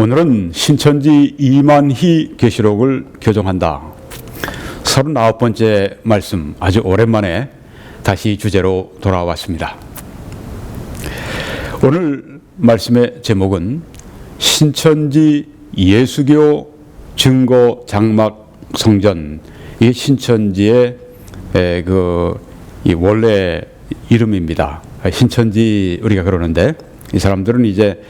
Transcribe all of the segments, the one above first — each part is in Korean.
오늘은 신천지 이만희 계시록을 교정한다. 39번째 말씀, 아주 오랜만에 다시 주제로 돌아왔습니다. 오늘 말씀의 제목은 신천지 예수교 증거 장막 성전. 이게 신천지의 이 원래 이름입니다. 신천지 우리가 그러는데 이 사람들은 이제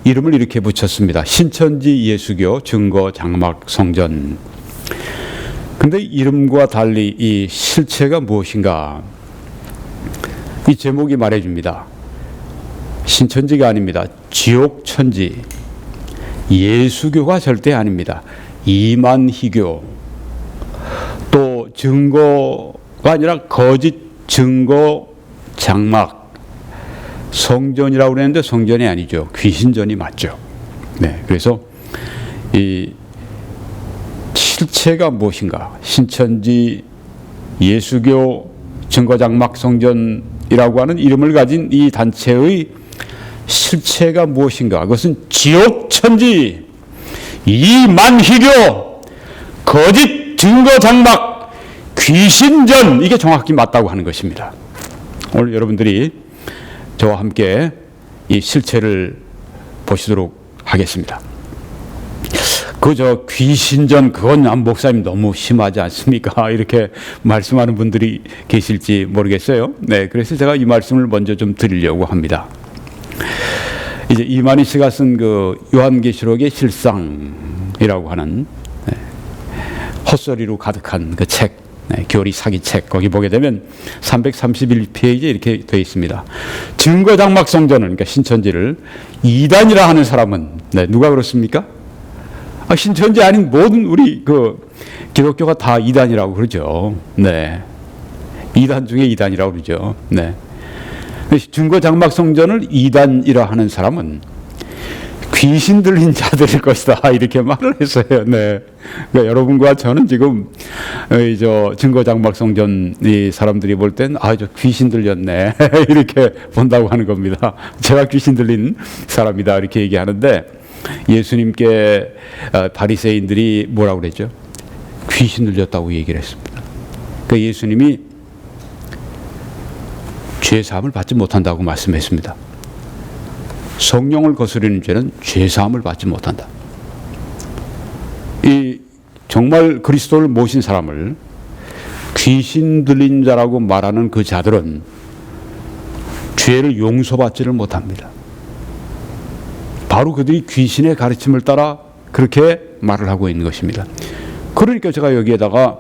이름을 이렇게 붙였습니다. 신천지 예수교 증거 장막 성전. 근데 이름과 달리 이 실체가 무엇인가? 이 제목이 말해줍니다. 신천지가 아닙니다. 지옥천지. 예수교가 절대 아닙니다. 이만희교. 또 증거가 아니라 거짓 증거 장막. 성전이라고 그랬는데 성전이 아니죠. 귀신전이 맞죠. 네, 그래서 이 실체가 무엇인가? 신천지 예수교 증거장막 성전이라고 하는 이름을 가진 이 단체의 실체가 무엇인가? 그것은 지옥천지, 이만희교, 거짓 증거장막, 귀신전, 이게 정확히 맞다고 하는 것입니다. 오늘 여러분들이 저와 함께 이 실체를 보시도록 하겠습니다. 그저 귀신전 그건 목사님 너무 심하지 않습니까? 이렇게 말씀하는 분들이 계실지 모르겠어요. 네, 그래서 제가 이 말씀을 먼저 좀 드리려고 합니다. 이제 이만희 씨가 쓴 그 요한계시록의 실상이라고 하는 헛소리로 가득한 그 책, 교리 사기책, 거기 보게 되면 331페이지에 이렇게 되어 있습니다. 증거장막 성전은, 그러니까 신천지를 이단이라 하는 사람은 누가 그렇습니까? 신천지 아닌 모든 우리 그 기독교가 다 이단이라고 그러죠. 네, 이단 중에 이단이라고 그러죠. 네, 증거장막 성전을 이단이라 하는 사람은 귀신 들린 자들일 것이다, 이렇게 말을 했어요. 네. 그러니까 여러분과 저는 지금 저 증거장막 성전 이 사람들이 볼 땐 저 귀신 들렸네 이렇게 본다고 하는 겁니다. 제가 귀신 들린 사람이다 이렇게 얘기하는데, 예수님께 바리새인들이 뭐라고 그랬죠? 귀신 들렸다고 얘기를 했습니다. 그러니까 예수님이 죄 사함을 받지 못한다고 말씀했습니다. 성령을 거스르는 죄는 죄사함을 받지 못한다. 이 정말 그리스도를 모신 사람을 귀신 들린 자라고 말하는 그 자들은 죄를 용서받지를 못합니다. 바로 그들이 귀신의 가르침을 따라 그렇게 말을 하고 있는 것입니다. 그러니까 제가 여기에다가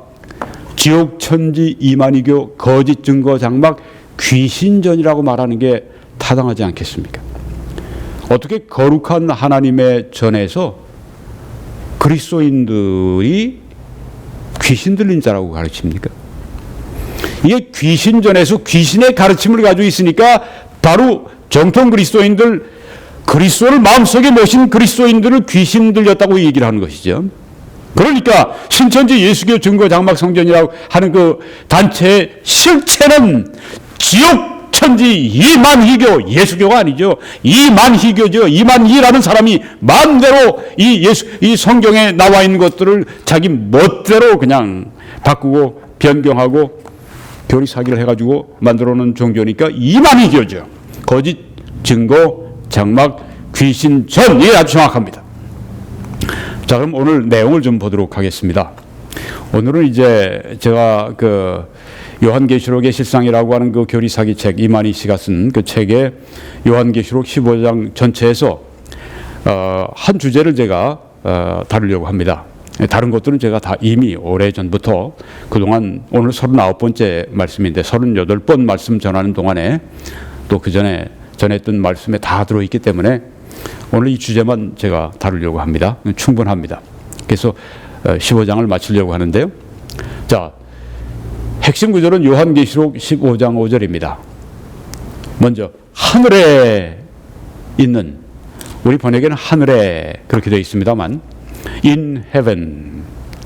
지옥천지 이만희교 거짓 증거 장막 귀신전이라고 말하는 게 타당하지 않겠습니까? 어떻게 거룩한 하나님의 전에서 그리스도인들이 귀신 들린 자라고 가르칩니까? 이게 귀신전에서 귀신의 가르침을 가지고 있으니까 바로 정통 그리스도인들, 그리스도를 마음속에 모신 그리스도인들을 귀신 들렸다고 얘기를 하는 것이죠. 그러니까 신천지 예수교 증거장막 성전이라고 하는 그 단체의 실체는 지옥천지 이만희교, 예수교가 아니죠. 이만희교죠. 이만희라는 사람이 마음대로 이 성경에 나와 있는 것들을 자기 멋대로 그냥 바꾸고 변경하고 교리 사기를 해가지고 만들어 놓은 종교니까 이만희교죠. 거짓 증거 장막 귀신전, 이게 아주 정확합니다. 자, 그럼 오늘 내용을 좀 보도록 하겠습니다. 오늘은 이제 제가 그 요한계시록의 실상이라고 하는 그 교리 사기책, 이만희 씨가 쓴 그 책의 요한계시록 15장 전체에서 한 주제를 제가 다루려고 합니다. 다른 것들은 제가 다 이미 오래전부터 그동안 오늘 39번째 말씀인데 38번 말씀 전하는 동안에 또 그 전에 전했던 말씀에 다 들어있기 때문에 오늘 이 주제만 제가 다루려고 합니다. 충분합니다. 그래서 15장을 마치려고 하는데요. 자, 핵심 구절은 요한계시록 15장 5절입니다. 먼저 하늘에 있는, 우리 번역에는 하늘에 그렇게 되어 있습니다만 in heaven,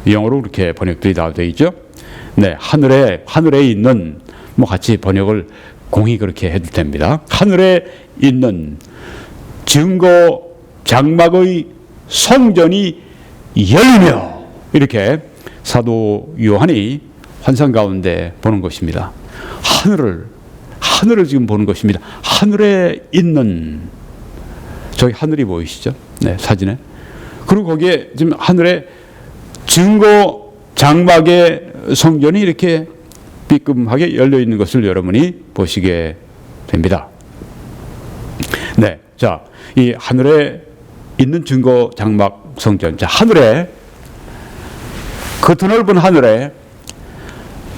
영어로 그렇게 번역들이 다 되어 있죠. 네, 하늘에 있는, 같이 번역을 공히 그렇게 해도 됩니다. 하늘에 있는 증거 장막의 성전이 열리며, 이렇게 사도 요한이 환상 가운데 보는 것입니다. 하늘을 지금 보는 것입니다. 하늘에 있는, 저기 하늘이 보이시죠? 네, 사진에. 그리고 거기에 지금 하늘에 증거 장막의 성전이 이렇게 삐끔하게 열려 있는 것을 여러분이 보시게 됩니다. 네, 자, 이 하늘에 있는 증거 장막 성전. 자, 하늘에, 그 드넓은 하늘에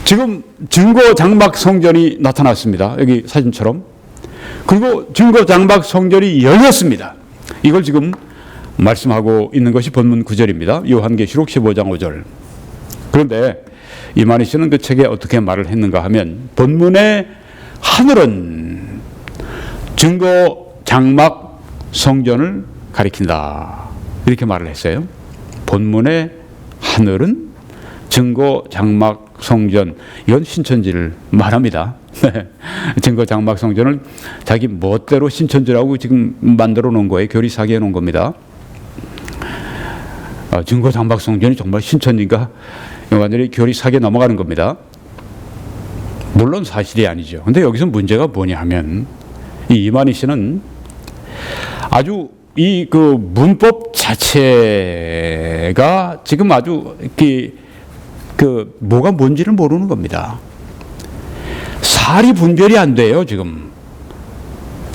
지금 증거 장막 성전이 나타났습니다. 여기 사진처럼. 그리고 증거 장막 성전이 열렸습니다. 이걸 지금 말씀하고 있는 것이 본문 9절입니다. 요한계시록 15장 5절. 그런데 이만희 씨는 그 책에 어떻게 말을 했는가 하면, 본문의 하늘은 증거 장막 성전을 가리킨다, 이렇게 말을 했어요. 본문의 하늘은 증거 장막 성전, 이건 신천지를 말합니다. 증거 장막 성전을 자기 멋대로 신천지라고 지금 만들어 놓은 거예요. 교리 사기해 놓은 겁니다. 증거 장막 성전이 정말 신천지인가? 완전히 교리 사기에 넘어가는 겁니다. 물론 사실이 아니죠. 근데 여기서 문제가 뭐냐 하면, 이 이만희 씨는 아주 이 그 문법 자체가 지금 아주 그 뭐가 뭔지를 모르는 겁니다. 살이 분별이 안 돼요, 지금.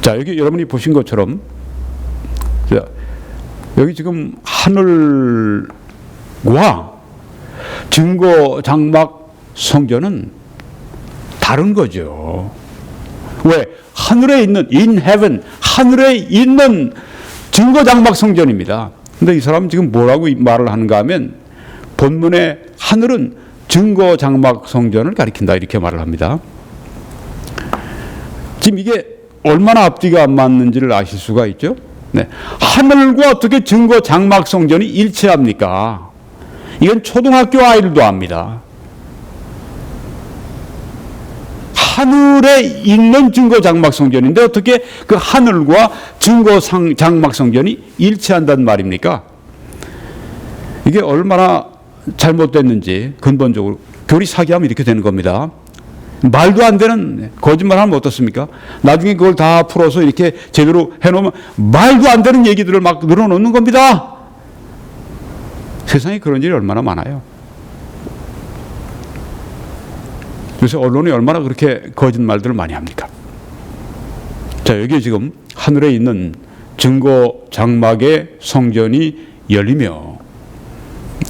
자, 여기 여러분이 보신 것처럼, 자, 여기 지금 하늘과 증거 장막 성전은 다른 거죠. 왜? 하늘에 있는, in heaven, 하늘에 있는 증거 장막 성전입니다. 근데 이 사람은 지금 뭐라고 말을 하는가 하면, 본문의 하늘은 증거 장막 성전을 가리킨다, 이렇게 말을 합니다. 지금 이게 얼마나 앞뒤가 안 맞는지를 아실 수가 있죠. 네. 하늘과 어떻게 증거 장막 성전이 일치합니까? 이건 초등학교 아이들도 압니다. 하늘에 있는 증거 장막 성전인데 어떻게 그 하늘과 증거 장막 성전이 일치한단 말입니까? 이게 얼마나 잘못됐는지 근본적으로 교리 사기하면 이렇게 되는 겁니다. 말도 안 되는 거짓말하면 어떻습니까? 나중에 그걸 다 풀어서 이렇게 제대로 해놓으면 말도 안 되는 얘기들을 막 늘어놓는 겁니다. 세상에 그런 일이 얼마나 많아요. 그래서 언론이 얼마나 그렇게 거짓말들을 많이 합니까? 자, 여기 지금 하늘에 있는 증거 장막의 성전이 열리며,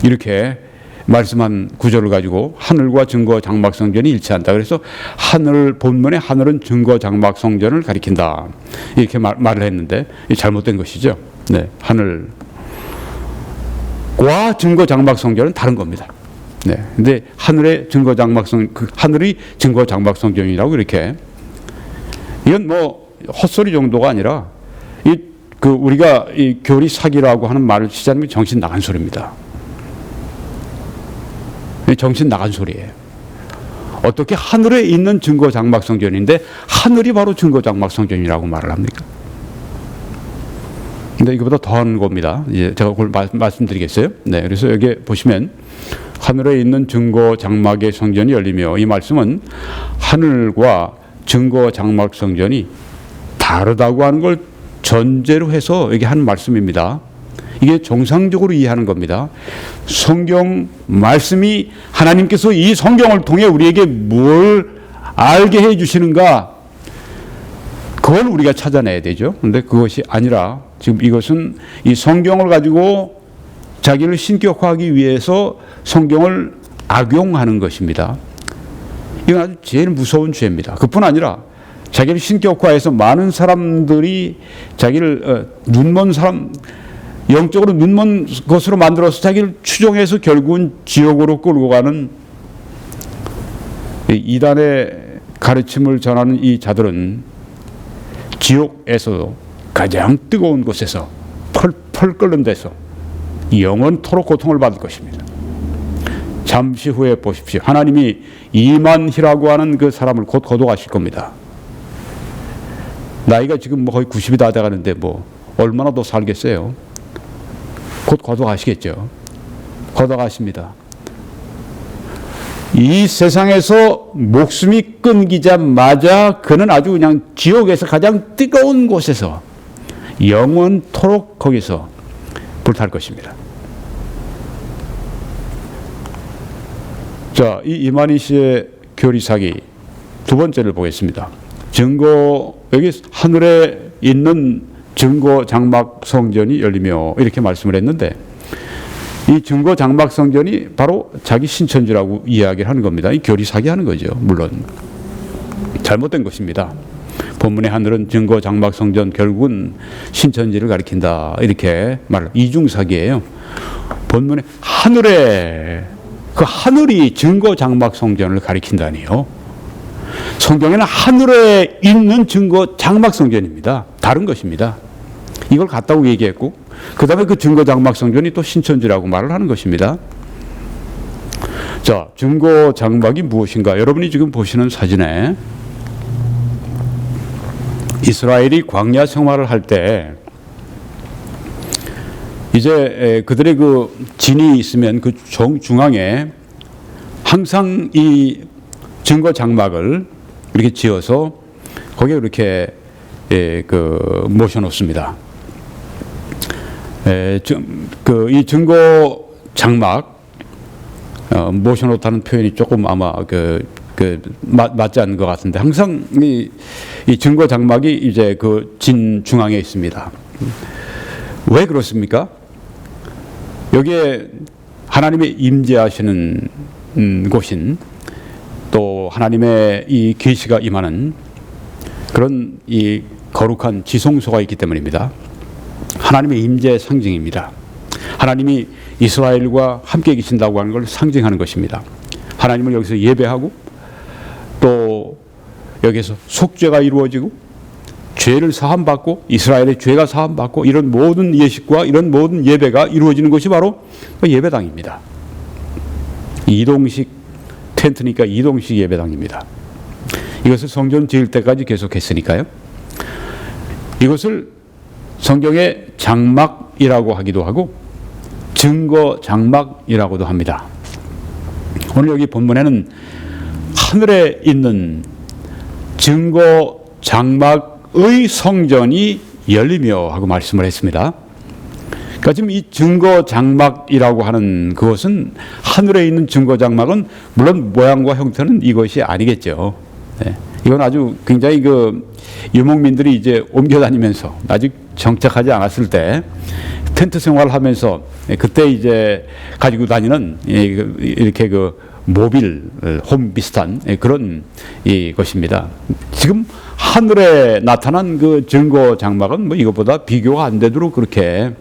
이렇게 말씀한 구절을 가지고 하늘과 증거 장막 성전이 일치한다. 그래서 하늘, 본문의 하늘은 증거 장막 성전을 가리킨다, 이렇게 말을 했는데 잘못된 것이죠. 네, 하늘과 증거 장막 성전은 다른 겁니다. 네, 근데 하늘의 증거 장막 그 하늘이 증거 장막 성전이라고 이렇게, 이건 뭐 헛소리 정도가 아니라 우리가 이 교리 사기라고 하는 말을 치자면 정신 나간 소리입니다. 정신 나간 소리예요. 어떻게 하늘에 있는 증거 장막 성전인데 하늘이 바로 증거 장막 성전이라고 말을 합니까? 근데 이거보다 더한 겁니다. 이제 제가 그걸 말씀드리겠어요. 네, 그래서 여기 보시면 하늘에 있는 증거 장막의 성전이 열리며, 이 말씀은 하늘과 증거 장막 성전이 다르다고 하는 걸 전제로 해서 여기 한 말씀입니다. 이게 정상적으로 이해하는 겁니다. 성경 말씀이 하나님께서 이 성경을 통해 우리에게 뭘 알게 해 주시는가, 그걸 우리가 찾아내야 되죠. 그런데 그것이 아니라 지금 이것은 이 성경을 가지고 자기를 신격화하기 위해서 성경을 악용하는 것입니다. 이건 아주 제일 무서운 죄입니다. 그뿐 아니라 자기를 신격화해서 많은 사람들이 자기를 눈먼 사람, 영적으로 눈먼 것으로 만들어서 자기를 추종해서 결국은 지옥으로 끌고 가는 이단의 가르침을 전하는 이 자들은 지옥에서 가장 뜨거운 곳에서 펄펄 끓는 데서 영원토록 고통을 받을 것입니다. 잠시 후에 보십시오. 하나님이 이만희라고 하는 그 사람을 곧 거둬가실 겁니다. 나이가 지금 뭐 거의 90이 다 돼가는데 뭐 얼마나 더 살겠어요. 곧 거둬가시겠죠. 거둬가십니다. 이 세상에서 목숨이 끊기자마자 그는 아주 그냥 지옥에서 가장 뜨거운 곳에서 영원토록 거기서 불탈 것입니다. 자, 이 이만희 씨의 교리 사기 두 번째를 보겠습니다. 여기 하늘에 있는 증거 장막 성전이 열리며 이렇게 말씀을 했는데, 이 증거 장막 성전이 바로 자기 신천지라고 이야기를 하는 겁니다. 이 교리 사기하는 거죠. 물론 잘못된 것입니다. 본문의 하늘은 증거 장막 성전, 결국은 신천지를 가리킨다 이렇게 말을. 이중 사기예요. 본문의 하늘에, 그 하늘이 증거 장막 성전을 가리킨다니요. 성경에는 하늘에 있는 증거 장막 성전입니다. 다른 것입니다. 이걸 같다고 얘기했고, 그 다음에 그 증거 장막 성전이 또 신천지라고 말을 하는 것입니다. 자, 증거 장막이 무엇인가? 여러분이 지금 보시는 사진에 이스라엘이 광야 생활을 할 때 이제 그들의 그 진이 있으면 그 중앙에 항상 이 증거 장막을 이렇게 지어서 거기에 이렇게 모셔놓습니다. 이 증거 장막 모셔놓다는 표현이 조금 아마 맞지 않는 것 같은데, 항상 이 증거 장막이 이제 그 진 중앙에 있습니다. 왜 그렇습니까? 여기에 하나님의 임재하시는 곳인, 또 하나님의 이 계시가 임하는 그런 이 거룩한 지성소가 있기 때문입니다. 하나님의 임재의 상징입니다. 하나님이 이스라엘과 함께 계신다고 하는 걸 상징하는 것입니다. 하나님을 여기서 예배하고, 또 여기서 속죄가 이루어지고 죄를 사함받고 이스라엘의 죄가 사함받고, 이런 모든 예식과 이런 모든 예배가 이루어지는 것이 바로 예배당입니다. 이동식 텐트니까 이동식 예배당입니다. 이것을 성전 지을 때까지 계속했으니까요. 이것을 성경의 장막이라고 하기도 하고 증거 장막이라고도 합니다. 오늘 여기 본문에는 하늘에 있는 증거 장막의 성전이 열리며 하고 말씀을 했습니다. 그러니까 지금 이 증거 장막이라고 하는 그것은, 하늘에 있는 증거 장막은 물론 모양과 형태는 이것이 아니겠죠. 네. 이건 아주 굉장히 유목민들이 이제 옮겨다니면서 아직 정착하지 않았을 때 텐트 생활하면서 그때 이제 가지고 다니는 이렇게 모빌 홈 비슷한 그런 것입니다. 지금 하늘에 나타난 그 증거 장막은 뭐 이것보다 비교가 안 되도록 그렇게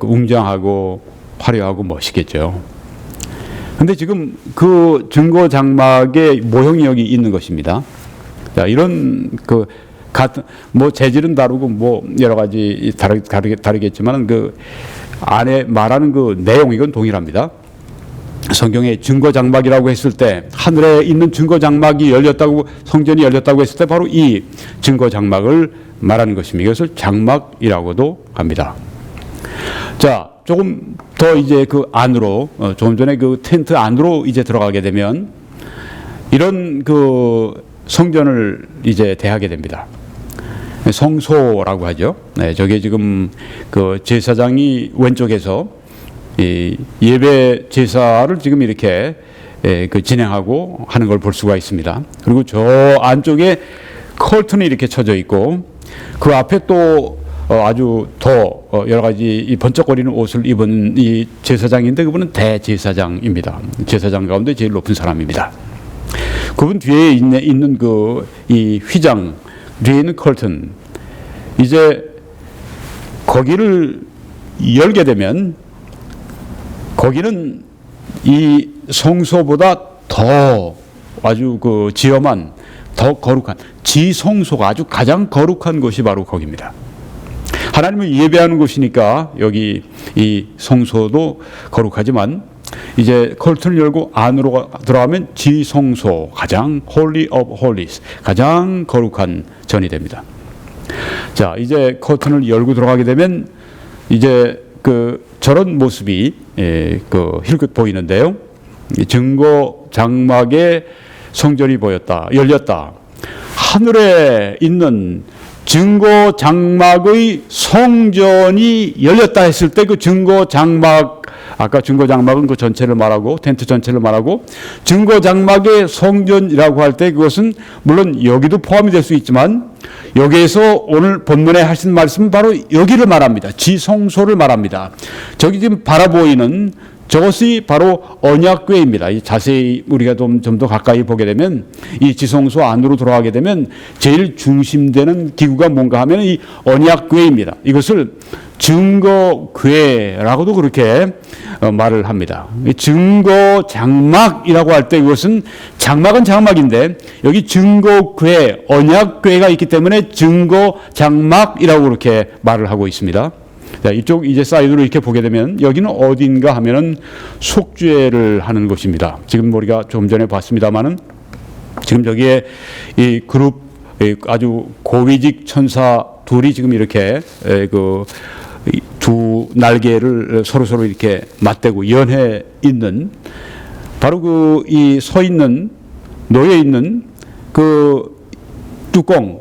웅장하고 화려하고 멋있겠죠. 근데 지금 그 증거 장막의 모형이 여기 있는 것입니다. 자, 이런 같은 재질은 다르고 여러 가지 다르겠지만 그 안에 말하는 그 내용, 이건 동일합니다. 성경에 증거 장막이라고 했을 때, 하늘에 있는 증거 장막이 열렸다고, 성전이 열렸다고 했을 때 바로 이 증거 장막을 말하는 것입니다. 이것을 장막이라고도 합니다. 자, 조금 더 이제 그 안으로, 조금 전에 그 텐트 안으로 이제 들어가게 되면 이런 성전을 이제 대하게 됩니다. 성소라고 하죠. 네, 저게 지금 제사장이 왼쪽에서 이 예배 제사를 지금 이렇게 진행하고 하는 걸 볼 수가 있습니다. 그리고 저 안쪽에 커튼이 이렇게 쳐져 있고, 그 앞에 또 아주 더 여러 가지 이 번쩍거리는 옷을 입은 이 제사장인데, 그분은 대제사장입니다. 제사장 가운데 제일 높은 사람입니다. 그분 뒤에 있는 이 휘장 뒤에 있는 커튼, 이제 거기를 열게 되면 거기는 이 성소보다 더 아주 지엄한, 더 거룩한 지성소가, 아주 가장 거룩한 곳이 바로 거기입니다. 하나님을 예배하는 곳이니까 여기 이 성소도 거룩하지만, 이제 커튼을 열고 안으로 들어가면 지성소, 가장 Holy of Holies, 가장 거룩한 전이 됩니다. 자, 이제 커튼을 열고 들어가게 되면 이제 저런 모습이 힐끗 보이는데요. 증거 장막에 성전이 열렸다. 하늘에 있는 증거 장막의 성전이 열렸다 했을 때 그 증거 장막, 아까 증거 장막은 그 전체를 말하고 텐트 전체를 말하고, 증거 장막의 성전이라고 할 때 그것은 물론 여기도 포함이 될 수 있지만 여기에서 오늘 본문에 하신 말씀은 바로 여기를 말합니다. 지성소를 말합니다. 저기 지금 바라보이는 저것이 바로 언약궤입니다. 자세히 우리가 좀 더 가까이 보게 되면 이 지성소 안으로 들어가게 되면 제일 중심되는 기구가 뭔가 하면 이 언약궤입니다. 이것을 증거궤라고도 그렇게 말을 합니다. 증거 장막이라고 할 때 이것은 장막은 장막인데 여기 증거궤, 언약궤가 있기 때문에 증거 장막이라고 그렇게 말을 하고 있습니다. 자, 이쪽 이제 사이드로 이렇게 보게 되면 여기는 어딘가 하면은 속죄를 하는 곳입니다. 지금 우리가 좀 전에 봤습니다만은 지금 여기에 이 그룹 아주 고위직 천사 둘이 지금 이렇게 두 날개를 서로 이렇게 맞대고 연해 있는 바로 이 서 있는 놓여 있는 그 뚜껑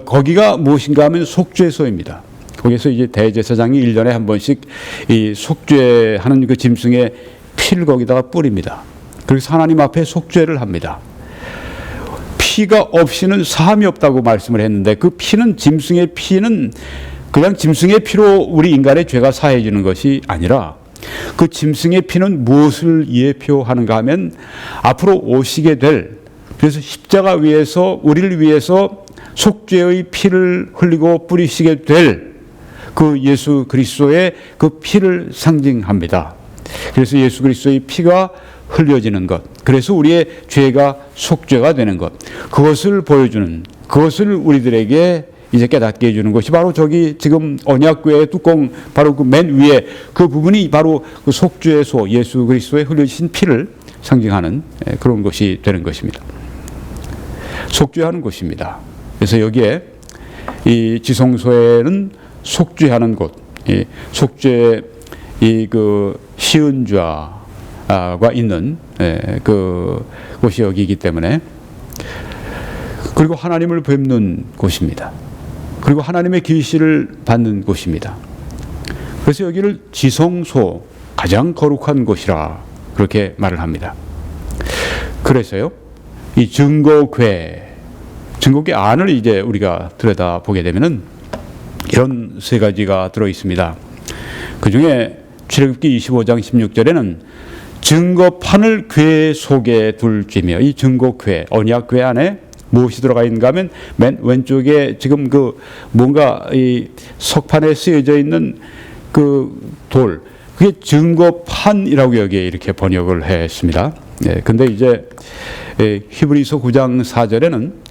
거기가 무엇인가 하면 속죄소입니다. 거기서 이제 대제사장이 1년에 한 번씩 이 속죄하는 그 짐승의 피를 거기다가 뿌립니다. 그래서 하나님 앞에 속죄를 합니다. 피가 없이는 사함이 없다고 말씀을 했는데 그 피는 짐승의 피는 그냥 짐승의 피로 우리 인간의 죄가 사해지는 것이 아니라 그 짐승의 피는 무엇을 예표하는가 하면 앞으로 오시게 될, 그래서 십자가 위에서 우리를 위해서 속죄의 피를 흘리고 뿌리시게 될 그 예수 그리스도의 그 피를 상징합니다. 그래서 예수 그리스도의 피가 흘려지는 것, 그래서 우리의 죄가 속죄가 되는 것, 그것을 보여주는, 그것을 우리들에게 이제 깨닫게 해주는 것이 바로 저기 지금 언약궤의 뚜껑 바로 그 맨 위에 그 부분이 바로 그 속죄소, 예수 그리스도의 흘려진 피를 상징하는 그런 것이 되는 것입니다. 속죄하는 곳입니다. 그래서 여기에 이 지성소에는 속죄하는 곳, 속죄 그 시은좌가 있는 그 곳이 여기이기 때문에, 그리고 하나님을 뵙는 곳입니다. 그리고 하나님의 계시를 받는 곳입니다. 그래서 여기를 지성소, 가장 거룩한 곳이라 그렇게 말을 합니다. 그래서요, 이 증거궤 안을 이제 우리가 들여다 보게 되면은 이런 세 가지가 들어 있습니다. 그 중에 출애굽기 25장 16절에는 증거판을 궤 속에 둘지며, 이 증거궤, 언약궤 안에 무엇이 들어가 있는가 하면 맨 왼쪽에 지금 그 뭔가 이 석판에 쓰여져 있는 그 돌, 그게 증거판이라고 여기에 이렇게 번역을 했습니다. 근데 이제 히브리서 9장 4절에는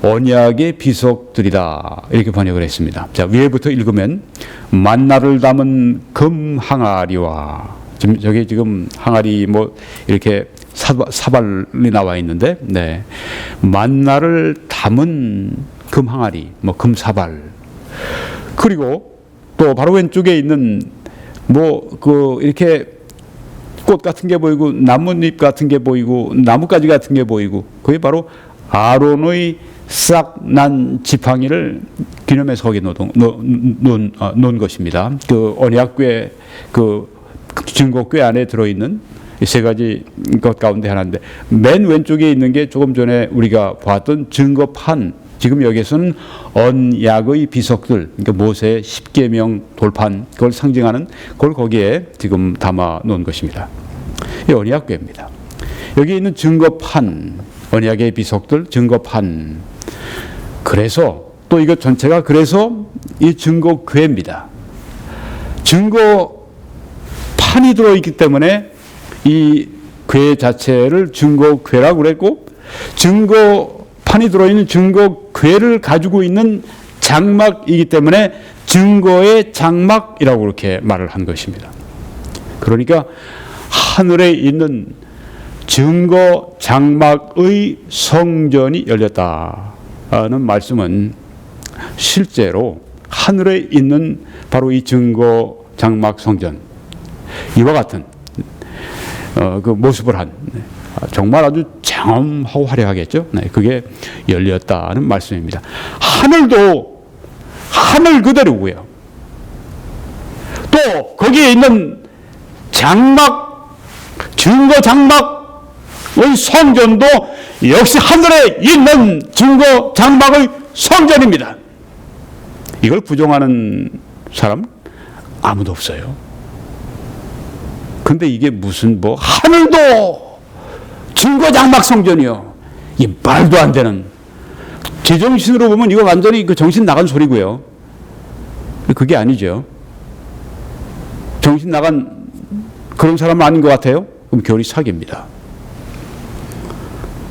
언약의 비석들이다 이렇게 번역을 했습니다. 자, 위에부터 읽으면 만나를 담은 금 항아리와, 저기 지금 항아리 뭐 이렇게 사발이 나와 있는데, 만나를 담은 금 항아리, 뭐 금 사발, 그리고 또 바로 왼쪽에 있는 뭐 그 이렇게 꽃 같은 게 보이고 나뭇잎 같은 게 보이고 나뭇가지 같은 게 보이고, 그게 바로 아론의 싹 난 지팡이를 기념해서 거기에 놓은 것입니다. 그 언약궤, 그 증거궤 안에 들어있는 이 세 가지 것 가운데 하나인데, 맨 왼쪽에 있는 게 조금 전에 우리가 봤던 증거판, 지금 여기에서는 언약의 비석들, 그러니까 모세의 10계명 돌판, 그걸 상징하는 그걸 거기에 지금 담아 놓은 것입니다. 이 언약궤입니다. 여기 있는 증거판, 언약의 비석들, 증거판, 그래서 또 이것 전체가 그래서 이 증거궤입니다. 증거판이 들어있기 때문에 이 궤 자체를 증거궤라고 그랬고, 증거판이 들어있는 증거궤를 가지고 있는 장막이기 때문에 증거의 장막이라고 그렇게 말을 한 것입니다. 그러니까 하늘에 있는 증거 장막의 성전이 열렸다는 말씀은 실제로 하늘에 있는 바로 이 증거 장막 성전, 이와 같은 그 모습을 한, 정말 아주 장엄하고 화려하겠죠. 네, 그게 열렸다는 말씀입니다. 하늘도 하늘 그대로고요. 또 거기에 있는 장막, 증거 장막의 성전도 역시 하늘에 있는 증거 장막의 성전입니다. 이걸 부정하는 사람 아무도 없어요. 근데 이게 무슨 뭐 하늘도 증거 장막 성전이요. 이 말도 안 되는, 제정신으로 보면 이거 완전히 그 정신 나간 소리고요. 그게 아니죠. 정신 나간 그런 사람은 아닌 것 같아요. 그럼 교리 사기입니다.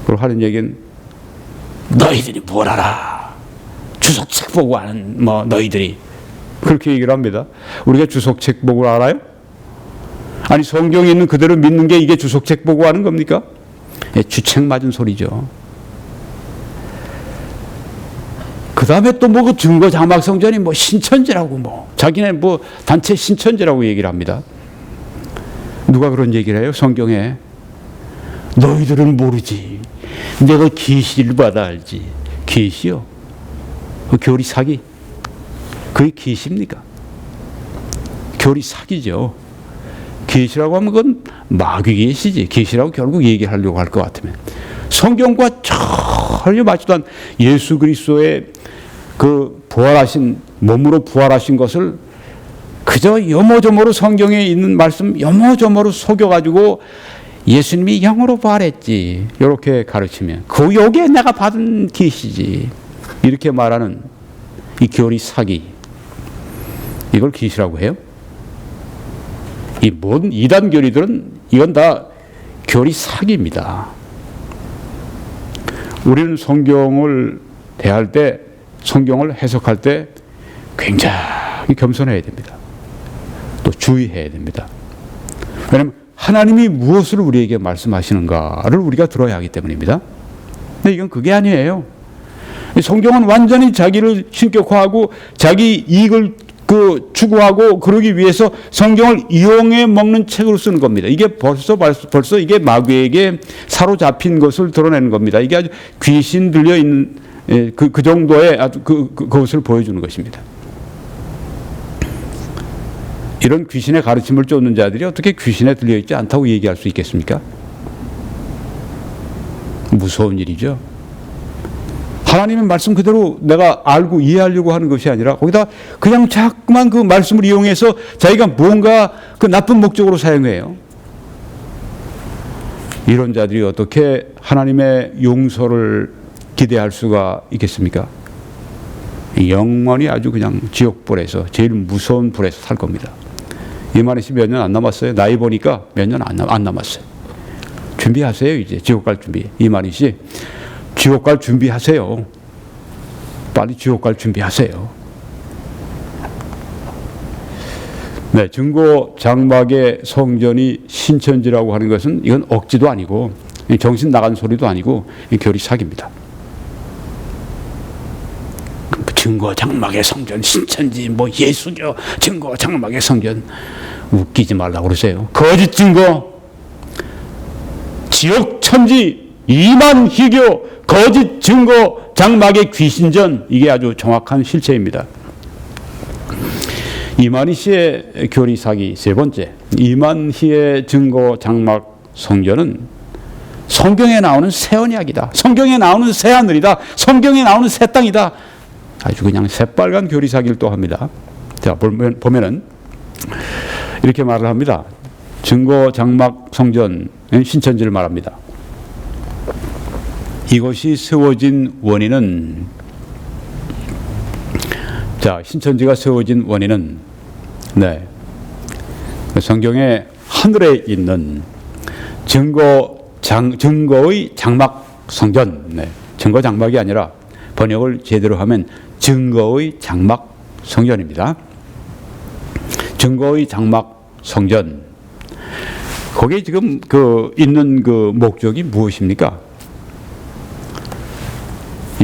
그리고 하는 얘기는 너희들이 뭘 알아? 주석책 보고 아는 뭐 너희들이, 그렇게 얘기를 합니다. 우리가 주석책 보고 알아요? 아니, 성경에 있는 그대로 믿는 게 이게 주석책 보고 하는 겁니까? 예, 주책 맞은 소리죠. 그 다음에 또 뭐 그 증거 장막 성전이 뭐 신천지라고, 뭐 자기네 뭐 단체 신천지라고 얘기를 합니다. 누가 그런 얘기를 해요? 성경에. 너희들은 모르지. 내가 계시를 받아 알지. 계시요? 그 교리 사기. 그게 계시입니까? 교리 사기죠. 계시라고 하면 그건 마귀 계시지. 계시라고 결국 얘기하려고 할 것 같으면 성경과 전혀 맞지도 않은 예수 그리스도의 그 부활하신, 몸으로 부활하신 것을 그저 요모조모로 성경에 있는 말씀 요모조모로 속여가지고 예수님이 영으로 부활했지, 이렇게 가르치면 그 여기에 내가 받은 계시지, 이렇게 말하는 이 교리 사기, 이걸 계시라고 해요? 이 모든 이단 교리들은 이건 다 교리 사기입니다. 우리는 성경을 대할 때, 성경을 해석할 때 굉장히 겸손해야 됩니다. 또 주의해야 됩니다. 왜냐하면 하나님이 무엇을 우리에게 말씀하시는가를 우리가 들어야 하기 때문입니다. 근데 이건 그게 아니에요. 성경은 완전히 자기를 신격화하고 자기 이익을 추구하고 그러기 위해서 성경을 이용해 먹는 책으로 쓰는 겁니다. 이게 벌써 이게 마귀에게 사로잡힌 것을 드러내는 겁니다. 이게 아주 귀신 들려 있는 그 정도의 아주 그것을 보여주는 것입니다. 이런 귀신의 가르침을 쫓는 자들이 어떻게 귀신에 들려 있지 않다고 얘기할 수 있겠습니까? 무서운 일이죠. 하나님의 말씀 그대로 내가 알고 이해하려고 하는 것이 아니라 거기다 그냥 자꾸만 그 말씀을 이용해서 자기가 뭔가 그 나쁜 목적으로 사용해요. 이런 자들이 어떻게 하나님의 용서를 기대할 수가 있겠습니까? 영원히 아주 그냥 지옥불에서, 제일 무서운 불에서 살 겁니다. 이만희 씨 몇 년 안 남았어요. 나이 보니까 몇 년 안 남았어요. 준비하세요. 이제 지옥 갈 준비. 이만희 씨 지옥 갈 준비하세요. 빨리 지옥 갈 준비하세요. 네, 증거 장막의 성전이 신천지라고 하는 것은 이건 억지도 아니고 정신 나간 소리도 아니고 교리 사기입니다. 증거 장막의 성전, 신천지, 뭐 예수교, 증거 장막의 성전, 웃기지 말라고 그러세요. 거짓 증거, 지옥 천지, 이만희교, 거짓 증거 장막의 귀신전, 이게 아주 정확한 실체입니다. 이만희 씨의 교리 사기 세 번째, 이만희의 증거 장막 성전은 성경에 나오는 새 언약이다, 성경에 나오는 새 하늘이다, 성경에 나오는 새 땅이다. 아주 그냥 새빨간 교리 사기를 또 합니다. 자, 보면은 이렇게 말을 합니다. 증거 장막 성전 신천지를 말합니다. 이것이 세워진 원인은, 자, 신천지가 세워진 원인은, 네, 성경의 하늘에 있는 증거의 장막 성전, 네, 증거 장막이 아니라 번역을 제대로 하면 증거의 장막 성전입니다. 증거의 장막 성전. 거기에 지금 있는 그 목적이 무엇입니까?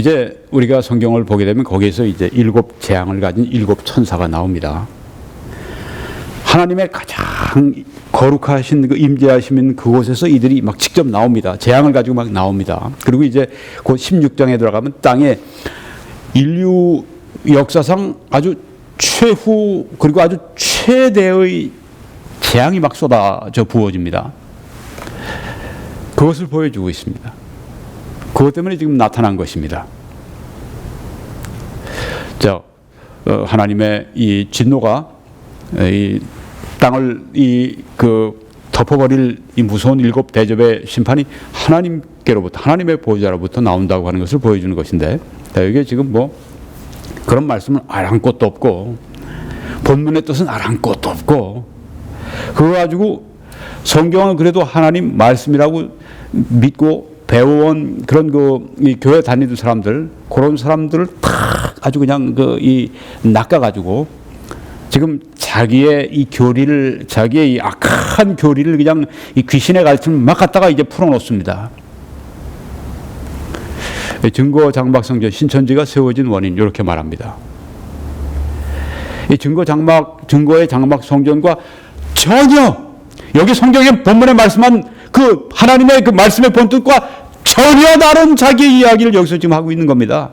이제 우리가 성경을 보게 되면 거기에서 이제 7 재앙을 가진 7 천사가 나옵니다. 하나님의 가장 거룩하신 그 임재하시는 그곳에서 이들이 막 직접 나옵니다. 재앙을 가지고 막 나옵니다. 그리고 이제 그 16장에 들어가면 땅에 인류 역사상 아주 최후 그리고 아주 최대의 재앙이 막 쏟아져 부어집니다. 그것을 보여주고 있습니다. 그것 때문에 지금 나타난 것입니다. 자, 하나님의 이 진노가 이 땅을 덮어버릴 이 무서운 7 대접의 심판이 하나님께로부터 하나님의 보호자로부터 나온다고 하는 것을 보여주는 것인데, 자, 이게 지금 뭐 그런 말씀은 아랑곳도 없고 본문의 뜻은 아랑곳도 없고 그거 가지고 성경은 그래도 하나님 말씀이라고 믿고 배워온 그런 이 교회 다니는 사람들, 그런 사람들을 다 아주 그냥 낚아가지고 지금 자기의 이 교리를, 자기의 이 악한 교리를 그냥 이 귀신의 가르침을 막 갖다가 이제 풀어놓습니다. 증거 장막 성전 신천지가 세워진 원인 이렇게 말합니다. 이 증거의 장막 성전과 전혀 여기 성경의 본문에 말씀한 그 하나님의 그 말씀의 본뜻과 전혀 다른 자기의 이야기를 여기서 지금 하고 있는 겁니다.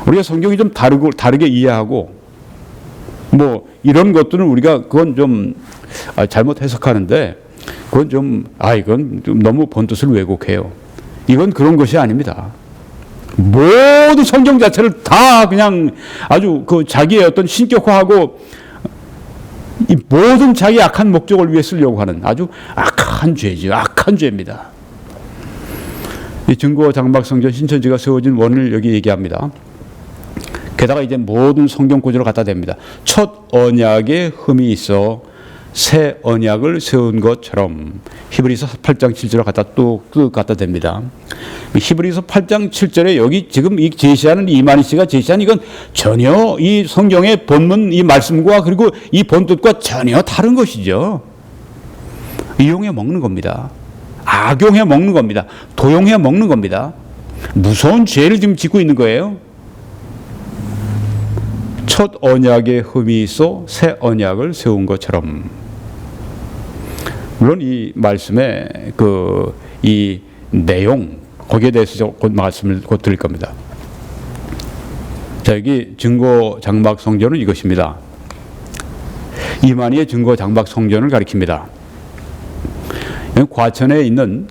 우리가 성경이 좀 다르게 이해하고 뭐 이런 것들은 우리가 그건 좀 잘못 해석하는데 그건 이건 좀 너무 본뜻을 왜곡해요. 이건 그런 것이 아닙니다. 모든 성경 자체를 다 그냥 아주 자기의 어떤 신격화하고 이 모든 자기 악한 목적을 위해 쓰려고 하는 아주 악한 죄죠. 악한 죄입니다. 이 증거 장막 성전 신천지가 세워진 원인을 여기 얘기합니다. 게다가 이제 모든 성경 구절을 갖다 댑니다. 첫 언약에 흠이 있어 새 언약을 세운 것처럼 히브리서 8장 7절을 갖다 댑니다. 히브리서 8장 7절에 여기 지금 이 제시하는 이만희 씨가 제시한 이건 전혀 이 성경의 본문 이 말씀과 그리고 이 본뜻과 전혀 다른 것이죠. 이용해 먹는 겁니다. 악용해 먹는 겁니다. 도용해 먹는 겁니다. 무서운 죄를 지금 짓고 있는 거예요. 첫 언약에 흠이 있어 새 언약을 세운 것처럼. 물론 이 말씀의 이 내용 거기에 대해서 곧 말씀을 곧 드릴 겁니다. 자, 여기 증거 장막 성전은 이것입니다. 이만희의 증거 장막 성전을 가리킵니다. 과천에 있는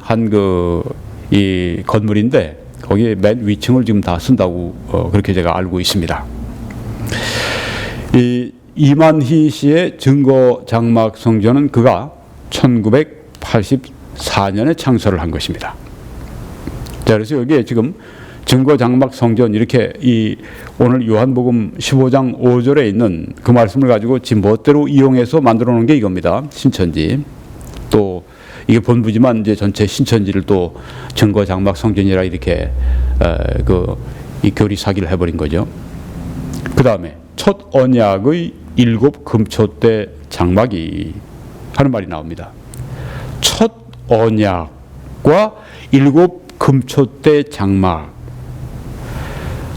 이 건물인데 거기에 맨 위층을 지금 다 쓴다고 그렇게 제가 알고 있습니다. 이 이만희 씨의 증거 장막 성전은 그가 1984년에 창설을 한 것입니다. 자, 그래서 여기에 지금 증거 장막 성전 이렇게 오늘 요한복음 15장 5절에 있는 그 말씀을 가지고 지 멋대로 이용해서 만들어 놓은 게 이겁니다. 신천지. 또 이게 본부지만 이제 전체 신천지를 또 증거 장막 성전이라 이렇게 이 교리 사기를 해버린 거죠. 그 다음에 첫 언약의 7 금초대 장막이 하는 말이 나옵니다. 첫 언약과 7 금초대 장막.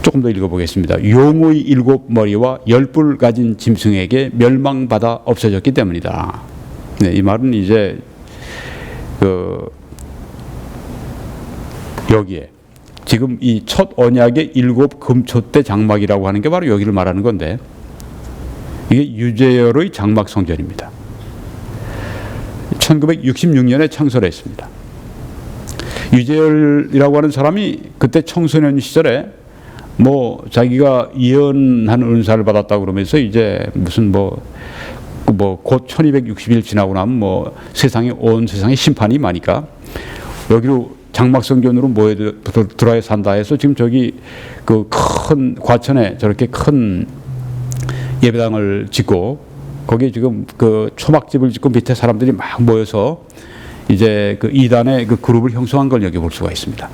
조금 더 읽어보겠습니다. 용의 7머리와 10뿔 가진 짐승에게 멸망받아 없어졌기 때문이다. 네, 이 말은 이제 여기에 지금 이 첫 언약의 7 금초대 장막이라고 하는 게 바로 여기를 말하는 건데 이게 유재열의 장막 성전입니다. 1966년에 창설했습니다. 유재열이라고 하는 사람이 그때 청소년 시절에 뭐 자기가 예언한 은사를 받았다고 그러면서 이제 무슨 곧 1260일 지나고 나면 온 세상에 심판이 많으니까 여기로 장막성전으로 들어야 산다 해서 지금 저기 그 큰 과천에 저렇게 큰 예배당을 짓고 거기에 지금 그 초막집을 짓고 밑에 사람들이 막 모여서 이제 그 이단의 그 그룹을 형성한 걸 여기 볼 수가 있습니다.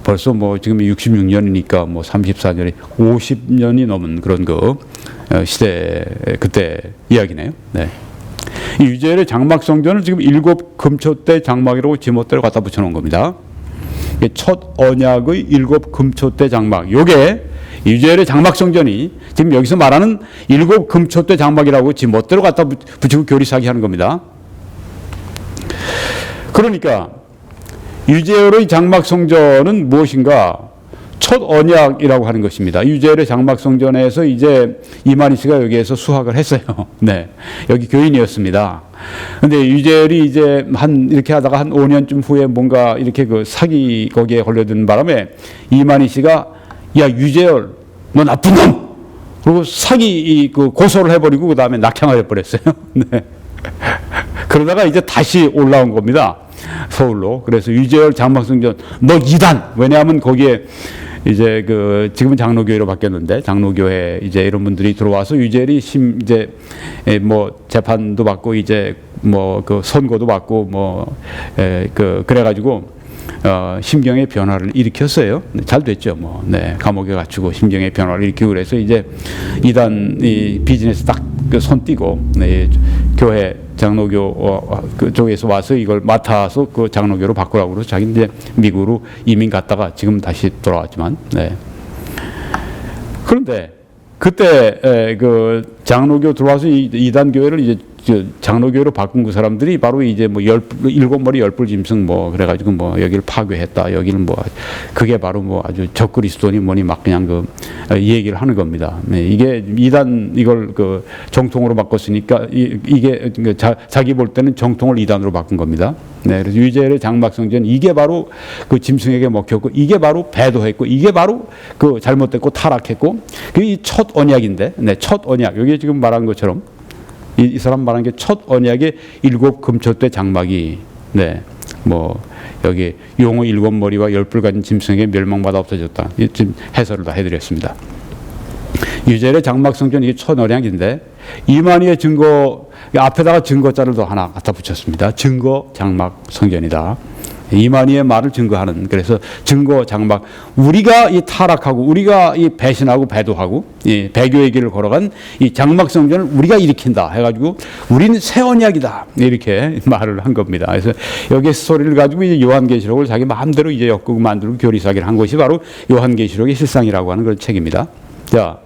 벌써 지금 66년이니까 34년이 50년이 넘은 그런 시대 그때 이야기네요. 네. 이 유재열의 장막성전을 지금 7금초대 장막이라고 제목대로 갖다 붙여놓은 겁니다. 첫 언약의 7금초대 장막. 요게 유재열의 장막성전이 지금 여기서 말하는 7금초대 장막이라고 제목대로 갖다 붙이고 교리사기 하는 겁니다. 그러니까 유재열의 장막성전은 무엇인가? 첫 언약이라고 하는 것입니다. 유재열의 장막성전에서 이제 이만희 씨가 여기에서 수학을 했어요. 네. 여기 교인이었습니다. 근데 유재열이 이제 이렇게 하다가 한 5년쯤 후에 뭔가 이렇게 그 사기 거기에 걸려든 바람에 이만희 씨가 야, 유재열, 너 나쁜 놈! 그리고 사기 그 고소를 해버리고 그 다음에 낙향을 해버렸어요. 네. 그러다가 이제 다시 올라온 겁니다. 서울로. 그래서 유재열 장막성전, 너 이단! 왜냐하면 거기에 이제 그 지금은 장로교회로 바뀌었는데 장로교회 이제 이런 분들이 들어와서 유재열이 이제 뭐 재판도 받고 이제 뭐 그 선고도 받고 뭐 그래가지고 심경의 변화를 일으켰어요. 잘 됐죠. 뭐 네, 감옥에 갇히고 심경의 변화를 일으키고 그래서 이제 이단 이 비즈니스 딱 그 손 띄고 네, 교회 장로교 그쪽에서 와서 이걸 맡아서 그 장로교로 바꾸라고 그래서 자기 이제 미국으로 이민 갔다가 지금 다시 돌아왔지만 네. 그런데 그때 그 장로교 들어와서 이단 교회를 이제 장로교회로 바꾼 그 사람들이 바로 이제 뭐 7머리 10뿔 짐승 뭐 그래가지고 뭐 여기를 파괴했다. 여기를 뭐 그게 바로 뭐 아주 적그리스도니 뭐니 막 그냥 그 얘기를 하는 겁니다. 네, 이게 이단 이걸 그 정통으로 바꿨으니까 이게 자기 볼 때는 정통을 이단으로 바꾼 겁니다. 네, 그래서 유재열의 장막성전 이게 바로 그 짐승에게 먹혔고 이게 바로 배도했고 이게 바로 그 잘못됐고 타락했고 그게 첫 언약인데, 네, 첫 언약 여기 지금 말한 것처럼. 이 사람 말한 게 첫 언약의 7금초대 장막이 네, 뭐 여기 용어 7머리와 10뿔 가진 짐승에게 멸망받아 없어졌다. 지금 해설을 다 해드렸습니다. 유재열의 장막성전 이게 첫 언약인데 이만희의 증거 앞에다가 증거자를 더 하나 갖다 붙였습니다. 증거 장막성전이다. 이만희의 말을 증거하는 그래서 증거 장막 우리가 이 타락하고 우리가 이 배신하고 배도하고 이 배교의 길을 걸어간 이 장막성전을 우리가 일으킨다 해가지고 우리는 새 언약이다 이렇게 말을 한 겁니다. 그래서 여기 스토리를 가지고 이제 요한계시록을 자기 마음대로 이제 엮고 만들고 교리사기를 한 것이 바로 요한계시록의 실상이라고 하는 그런 책입니다. 자,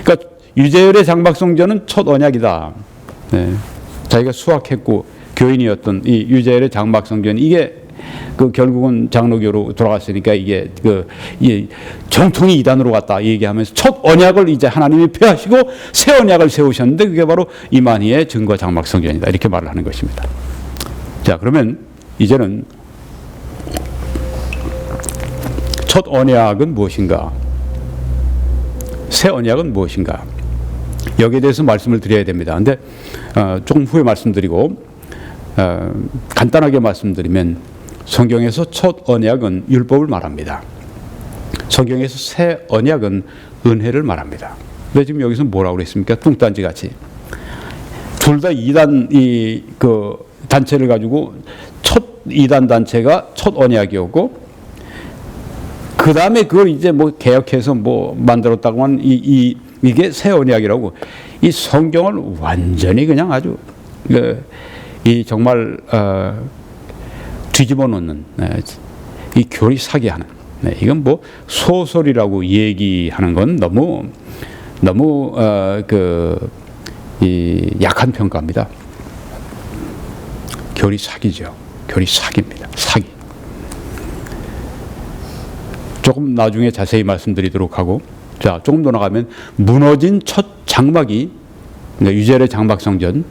그러니까 유재열의 장막성전은 첫 언약이다. 네. 자기가 수학했고 교인이었던 이 유재열의 장막성전 이게 그 결국은 장로교로 돌아갔으니까 이게 이 정통이 이단으로 갔다 얘기하면서 첫 언약을 이제 하나님이 폐하시고 새 언약을 세우셨는데 그게 바로 이만희의 증거 장막성전이다 이렇게 말을 하는 것입니다. 자, 그러면 이제는 첫 언약은 무엇인가? 새 언약은 무엇인가? 여기에 대해서 말씀을 드려야 됩니다. 근데 조금 후에 말씀드리고 간단하게 말씀드리면 성경에서 첫 언약은 율법을 말합니다. 성경에서 새 언약은 은혜를 말합니다. 근데 지금 여기서 뭐라고 그랬습니까? 뚱딴지 같이. 둘 다 이단 그 단체를 가지고 첫 이단 단체가 첫 언약이었고 그 다음에 그걸 이제 뭐 개혁해서 뭐 만들었다고 하는 이게 새 언약이라고 이 성경을 완전히 그냥 아주 이 정말 뒤집어 놓는 이 교리 사기하는 이건 뭐 소설이라고 얘기하는 건 너무 이 약한 평가입니다. 교리 사기죠. 교리 사기입니다. 사기. 조금 나중에 자세히 말씀드리도록 하고 자 조금 더 나가면 무너진 첫 장막이 유재열의 장막성전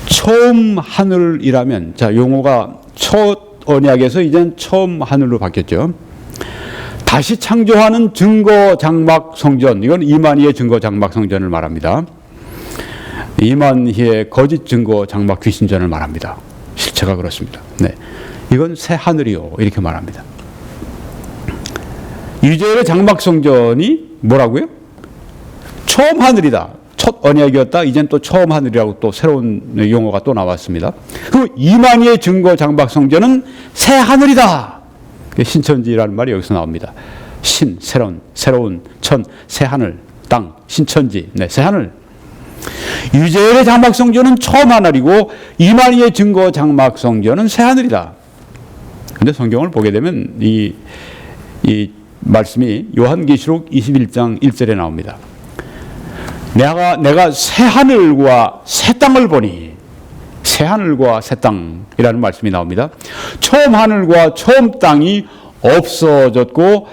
처음 하늘이라면 자 용어가 첫 언약에서 이젠 처음 하늘로 바뀌었죠. 다시 창조하는 증거 장막 성전 이건 이만희의 증거 장막 성전을 말합니다. 이만희의 거짓 증거 장막 귀신전을 말합니다. 실체가 그렇습니다. 네, 이건 새 하늘이요 이렇게 말합니다. 유재열의 장막 성전이 뭐라고요? 처음 하늘이다. 첫 언약이었다. 이젠 또 처음 하늘이라고 또 새로운 용어가 또 나왔습니다. 그 이만희의 증거 장막 성전은 새 하늘이다. 신천지라는 말이 여기서 나옵니다. 새로운 천, 새 하늘, 땅, 신천지, 네, 새 하늘. 유재열의 장막 성전은 처음 하늘이고 이만희의 증거 장막 성전은 새 하늘이다. 근데 성경을 보게 되면 이 말씀이 요한계시록 21장 1절에 나옵니다. 내가 새 하늘과 새 땅을 보니, 새 하늘과 새 땅이라는 말씀이 나옵니다. 처음 하늘과 처음 땅이 없어졌고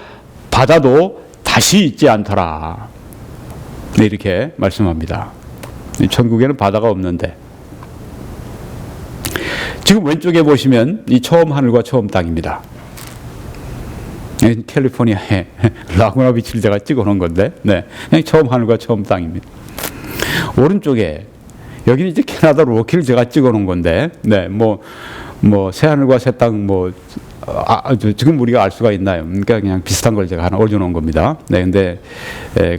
바다도 다시 있지 않더라. 네, 이렇게 말씀합니다. 천국에는 바다가 없는데, 지금 왼쪽에 보시면 이 처음 하늘과 처음 땅입니다. 캘리포니아에 라구나 비치를 제가 찍어 놓은 건데, 네, 처음 하늘과 처음 땅입니다. 오른쪽에 여기는 이제 캐나다 로키를 제가 찍어 놓은 건데, 네, 새 하늘과 새 땅, 지금 우리가 알 수가 있나요? 그러니까 그냥 비슷한 걸 제가 하나 올려놓은 겁니다. 네, 근데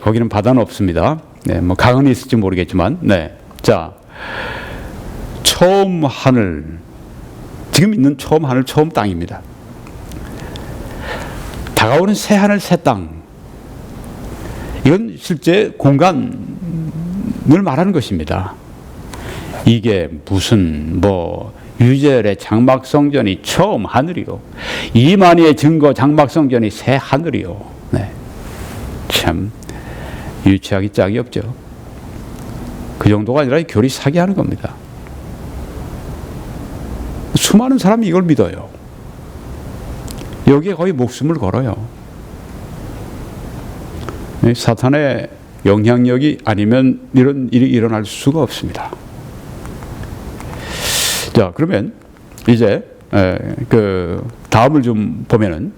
거기는 바다는 없습니다. 네, 강은 있을지 모르겠지만, 네, 자, 처음 하늘, 지금 있는 처음 하늘, 처음 땅입니다. 다가오는 새 하늘, 새 땅, 이건 실제 공간을 말하는 것입니다. 이게 무슨 유재열의 장막 성전이 처음 하늘이요, 이만희의 증거 장막 성전이 새 하늘이요. 네, 참 유치하기 짝이 없죠. 그 정도가 아니라 교리 사기하는 겁니다. 수많은 사람이 이걸 믿어요. 여기에 거의 목숨을 걸어요. 사탄의 영향력이 아니면 이런 일이 일어날 수가 없습니다. 자, 그러면 이제 그 다음을 좀 보면은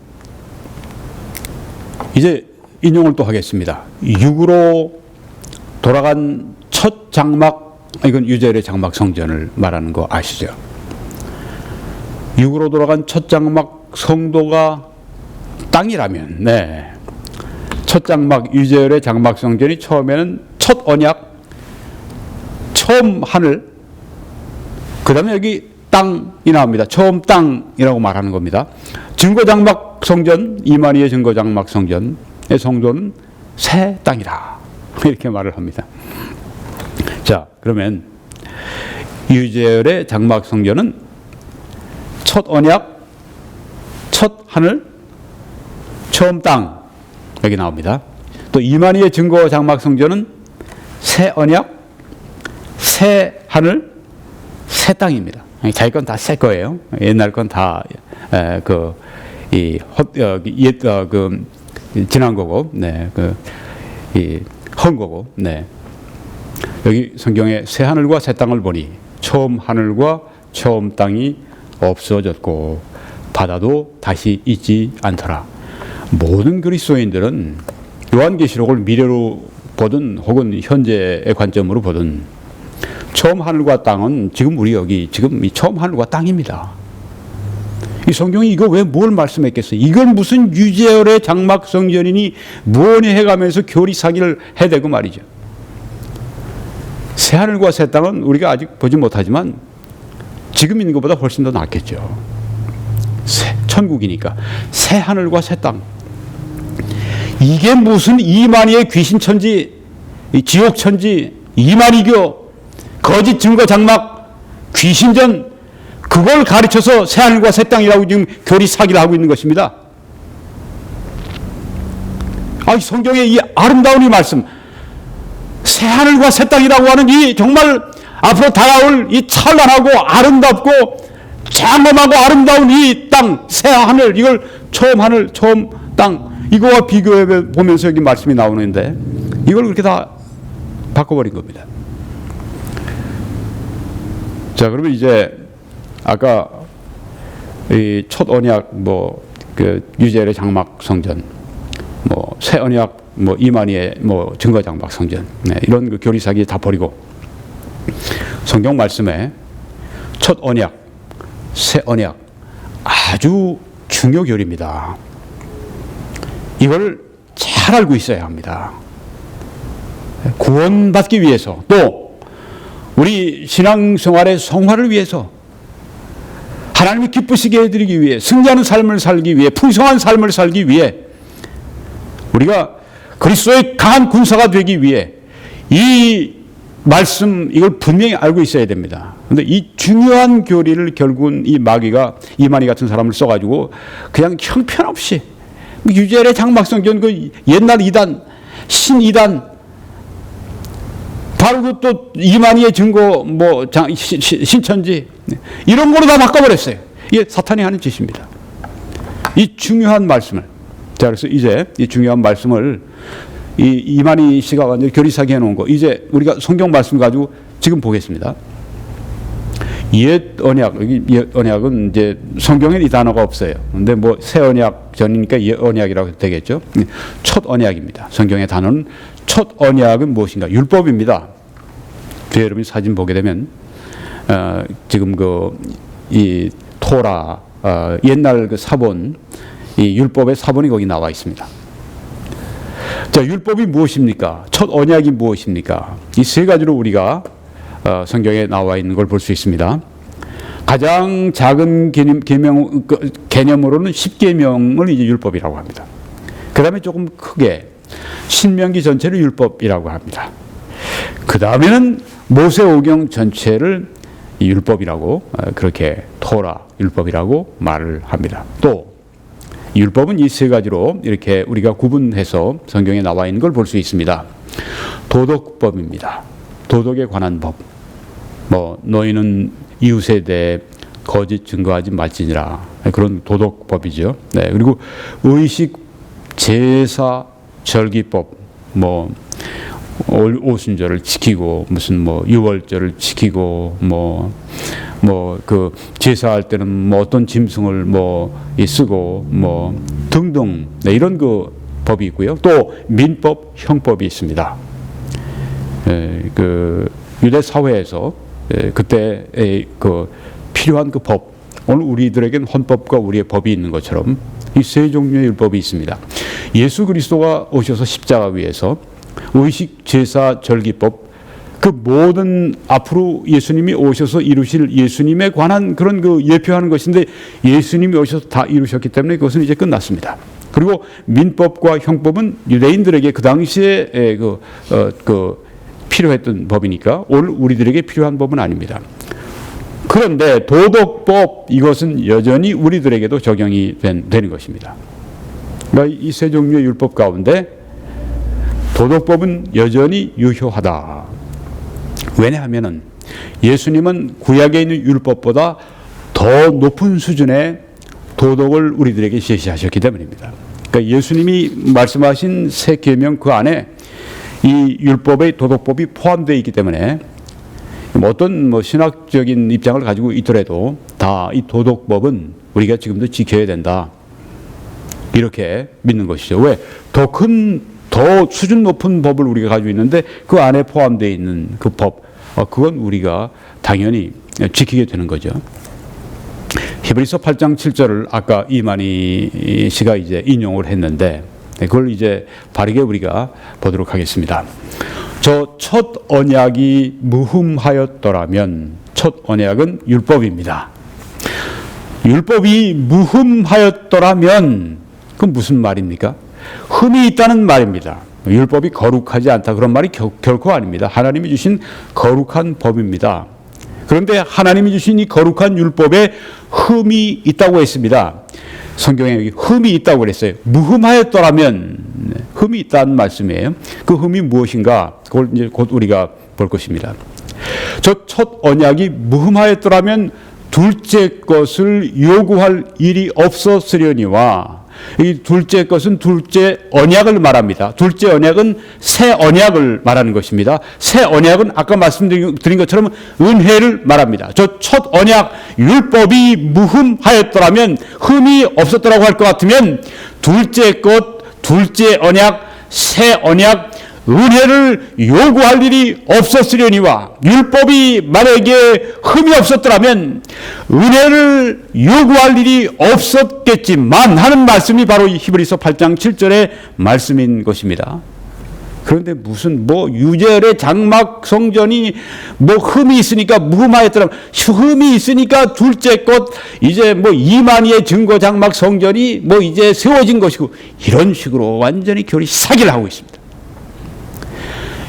이제 인용을 또 하겠습니다. 육으로 돌아간 첫 장막, 이건 유재열의 장막 성전을 말하는 거 아시죠? 육으로 돌아간 첫 장막 성도가 땅이라면, 네, 첫 장막 유재열의 장막 성전이 처음에는 첫 언약, 처음 하늘, 그 다음에 여기 땅이 나옵니다. 처음 땅이라고 말하는 겁니다. 증거장막 성전, 이만희의 증거장막 성전의 성도는 새 땅이다, 이렇게 말을 합니다. 자, 그러면 유재열의 장막 성전은 첫 언약, 첫 하늘, 처음 땅, 여기 나옵니다. 또 이만희의 증거장막 성전은 새 언약, 새 하늘, 새 땅입니다. 자기 건 다 새 거예요. 옛날 건 다 지난 거고, 네, 헌 거고, 네. 여기 성경에 새 하늘과 새 땅을 보니 처음 하늘과 처음 땅이 없어졌고 바다도 다시 있지 않더라. 모든 그리스도인들은 요한계시록을 미래로 보든 혹은 현재의 관점으로 보든 처음 하늘과 땅은 지금 우리 여기 지금 이 처음 하늘과 땅입니다. 이 성경이 이거 왜 뭘 말씀했겠어요? 이건 무슨 유재열의 장막 성전이니 뭐니 해가면서 교리 사기를 해대고 말이죠. 새 하늘과 새 땅은 우리가 아직 보지 못하지만 지금 있는 것보다 훨씬 더 낫겠죠. 천국이니까 새 하늘과 새 땅. 이게 무슨 이만희의 귀신천지, 지옥천지, 이만희교, 거짓 증거 장막, 귀신전, 그걸 가르쳐서 새 하늘과 새 땅이라고 지금 교리 사기를 하고 있는 것입니다. 성경의 이 아름다운 이 말씀, 새 하늘과 새 땅이라고 하는 이 정말 앞으로 다가올 이 찬란하고 아름답고 장엄하고 아름다운 이 땅, 새 하늘, 이걸 처음 하늘, 처음 땅, 이거와 비교해 보면서 여기 말씀이 나오는데 이걸 그렇게 다 바꿔버린 겁니다. 자, 그러면 이제 아까 이 첫 언약, 유재열의 장막 성전, 새 언약, 이만희의 증거 장막 성전, 네, 이런 그 교리 사기 다 버리고 성경 말씀에 첫 언약, 새 언약, 아주 중요 교리입니다. 이걸 잘 알고 있어야 합니다. 구원받기 위해서, 또 우리 신앙생활의 성화를 위해서, 하나님이 기쁘시게 해드리기 위해, 승리하는 삶을 살기 위해, 풍성한 삶을 살기 위해, 우리가 그리스도의 강한 군사가 되기 위해 이 말씀 이걸 분명히 알고 있어야 됩니다. 근데 이 중요한 교리를 결국은 이 마귀가 이만희 같은 사람을 써가지고 그냥 형편없이 유재열의 장막성전 그 옛날 이단 신 이단 바로 그 또 이만희의 증거 뭐 신천지 이런 거로 다 바꿔버렸어요. 이게 사탄이 하는 짓입니다. 이 중요한 말씀을 자 그래서 이제 이 중요한 말씀을 이만희 씨가 완전 교리사기 해놓은 거 이제 우리가 성경 말씀 가지고 지금 보겠습니다. 옛 언약, 옛 언약은 이제 성경에 이 단어가 없어요. 근데 뭐 새 언약 전이니까 옛 언약이라고 되겠죠. 첫 언약입니다. 성경의 단어는 첫 언약은 무엇인가? 율법입니다. 뒤에 여러분이 사진 보게 되면 지금 이 토라 옛날 그 사본 이 율법의 사본이 거기 나와 있습니다. 자, 율법이 무엇입니까? 첫 언약이 무엇입니까? 이 세 가지로 우리가 성경에 나와 있는 걸 볼 수 있습니다. 가장 작은 개념으로는 10계명을 이제 율법이라고 합니다. 그 다음에 조금 크게 신명기 전체를 율법이라고 합니다. 그 다음에는 모세오경 전체를 율법이라고 그렇게 토라 율법이라고 말을 합니다. 또 율법은 이 세 가지로 이렇게 우리가 구분해서 성경에 나와 있는 걸 볼 수 있습니다. 도덕법입니다. 도덕에 관한 법. 뭐 너희는 이웃에 대해 거짓 증거하지 말지니라 그런 도덕법이죠. 네. 그리고 의식, 제사, 절기법, 뭐 오순절을 지키고 무슨 뭐 유월절을 지키고 뭐 그 제사할 때는 뭐 어떤 짐승을 뭐 쓰고 뭐 등등 네, 이런 그 법이 있고요. 또 민법, 형법이 있습니다. 그 유대 사회에서 그때 그 필요한 그 법, 오늘 우리들에겐 헌법과 우리의 법이 있는 것처럼 이 세 종류의 율법이 있습니다. 예수 그리스도가 오셔서 십자가 위에서 의식, 제사, 절기법 그 모든 앞으로 예수님이 오셔서 이루실 예수님에 관한 그런 그 예표하는 것인데 예수님이 오셔서 다 이루셨기 때문에 그것은 이제 끝났습니다. 그리고 민법과 형법은 유대인들에게 그 당시에 필요했던 법이니까 오늘 우리들에게 필요한 법은 아닙니다. 그런데 도덕법 이것은 여전히 우리들에게도 적용이 되는 것입니다. 그러니까 이 세 종류의 율법 가운데 도덕법은 여전히 유효하다. 왜냐하면 예수님은 구약에 있는 율법보다 더 높은 수준의 도덕을 우리들에게 제시하셨기 때문입니다. 그러니까 예수님이 말씀하신 새 계명 그 안에 이 율법의 도덕법이 포함되어 있기 때문에 어떤 뭐 신학적인 입장을 가지고 있더라도 다 이 도덕법은 우리가 지금도 지켜야 된다. 이렇게 믿는 것이죠. 왜? 더 수준 높은 법을 우리가 가지고 있는데 그 안에 포함되어 있는 그 법, 그건 우리가 당연히 지키게 되는 거죠. 히브리서 8장 7절을 아까 이만희 씨가 이제 인용을 했는데 그걸 이제 바르게 우리가 보도록 하겠습니다. 저 첫 언약이 무흠하였더라면 첫 언약은 율법입니다. 율법이 무흠하였더라면 그건 무슨 말입니까? 흠이 있다는 말입니다. 율법이 거룩하지 않다 그런 말이 결코 아닙니다. 하나님이 주신 거룩한 법입니다. 그런데 하나님이 주신 이 거룩한 율법에 흠이 있다고 했습니다. 성경에 여기 흠이 있다고 그랬어요. 무흠하였더라면 흠이 있다는 말씀이에요. 그 흠이 무엇인가? 그걸 이제 곧 우리가 볼 것입니다. 저 첫 언약이 무흠하였더라면 둘째 것을 요구할 일이 없었으려니와 이 둘째 것은 둘째 언약을 말합니다. 둘째 언약은 새 언약을 말하는 것입니다. 새 언약은 아까 말씀드린 것처럼 은혜를 말합니다. 저 첫 언약 율법이 무흠하였더라면 흠이 없었더라고 할 것 같으면 둘째 것, 둘째 언약, 새 언약 은혜를 요구할 일이 없었으려니와 율법이 만약에 흠이 없었더라면 은혜를 요구할 일이 없었겠지만 하는 말씀이 바로 이 히브리서 8장 7절의 말씀인 것입니다. 그런데 무슨 뭐 유재열의 장막 성전이 뭐 흠이 있으니까 무흠하였더라면 흠이 있으니까 둘째 것 이제 뭐 이만희의 증거 장막 성전이 뭐 이제 세워진 것이고 이런 식으로 완전히 교리 사기를 하고 있습니다.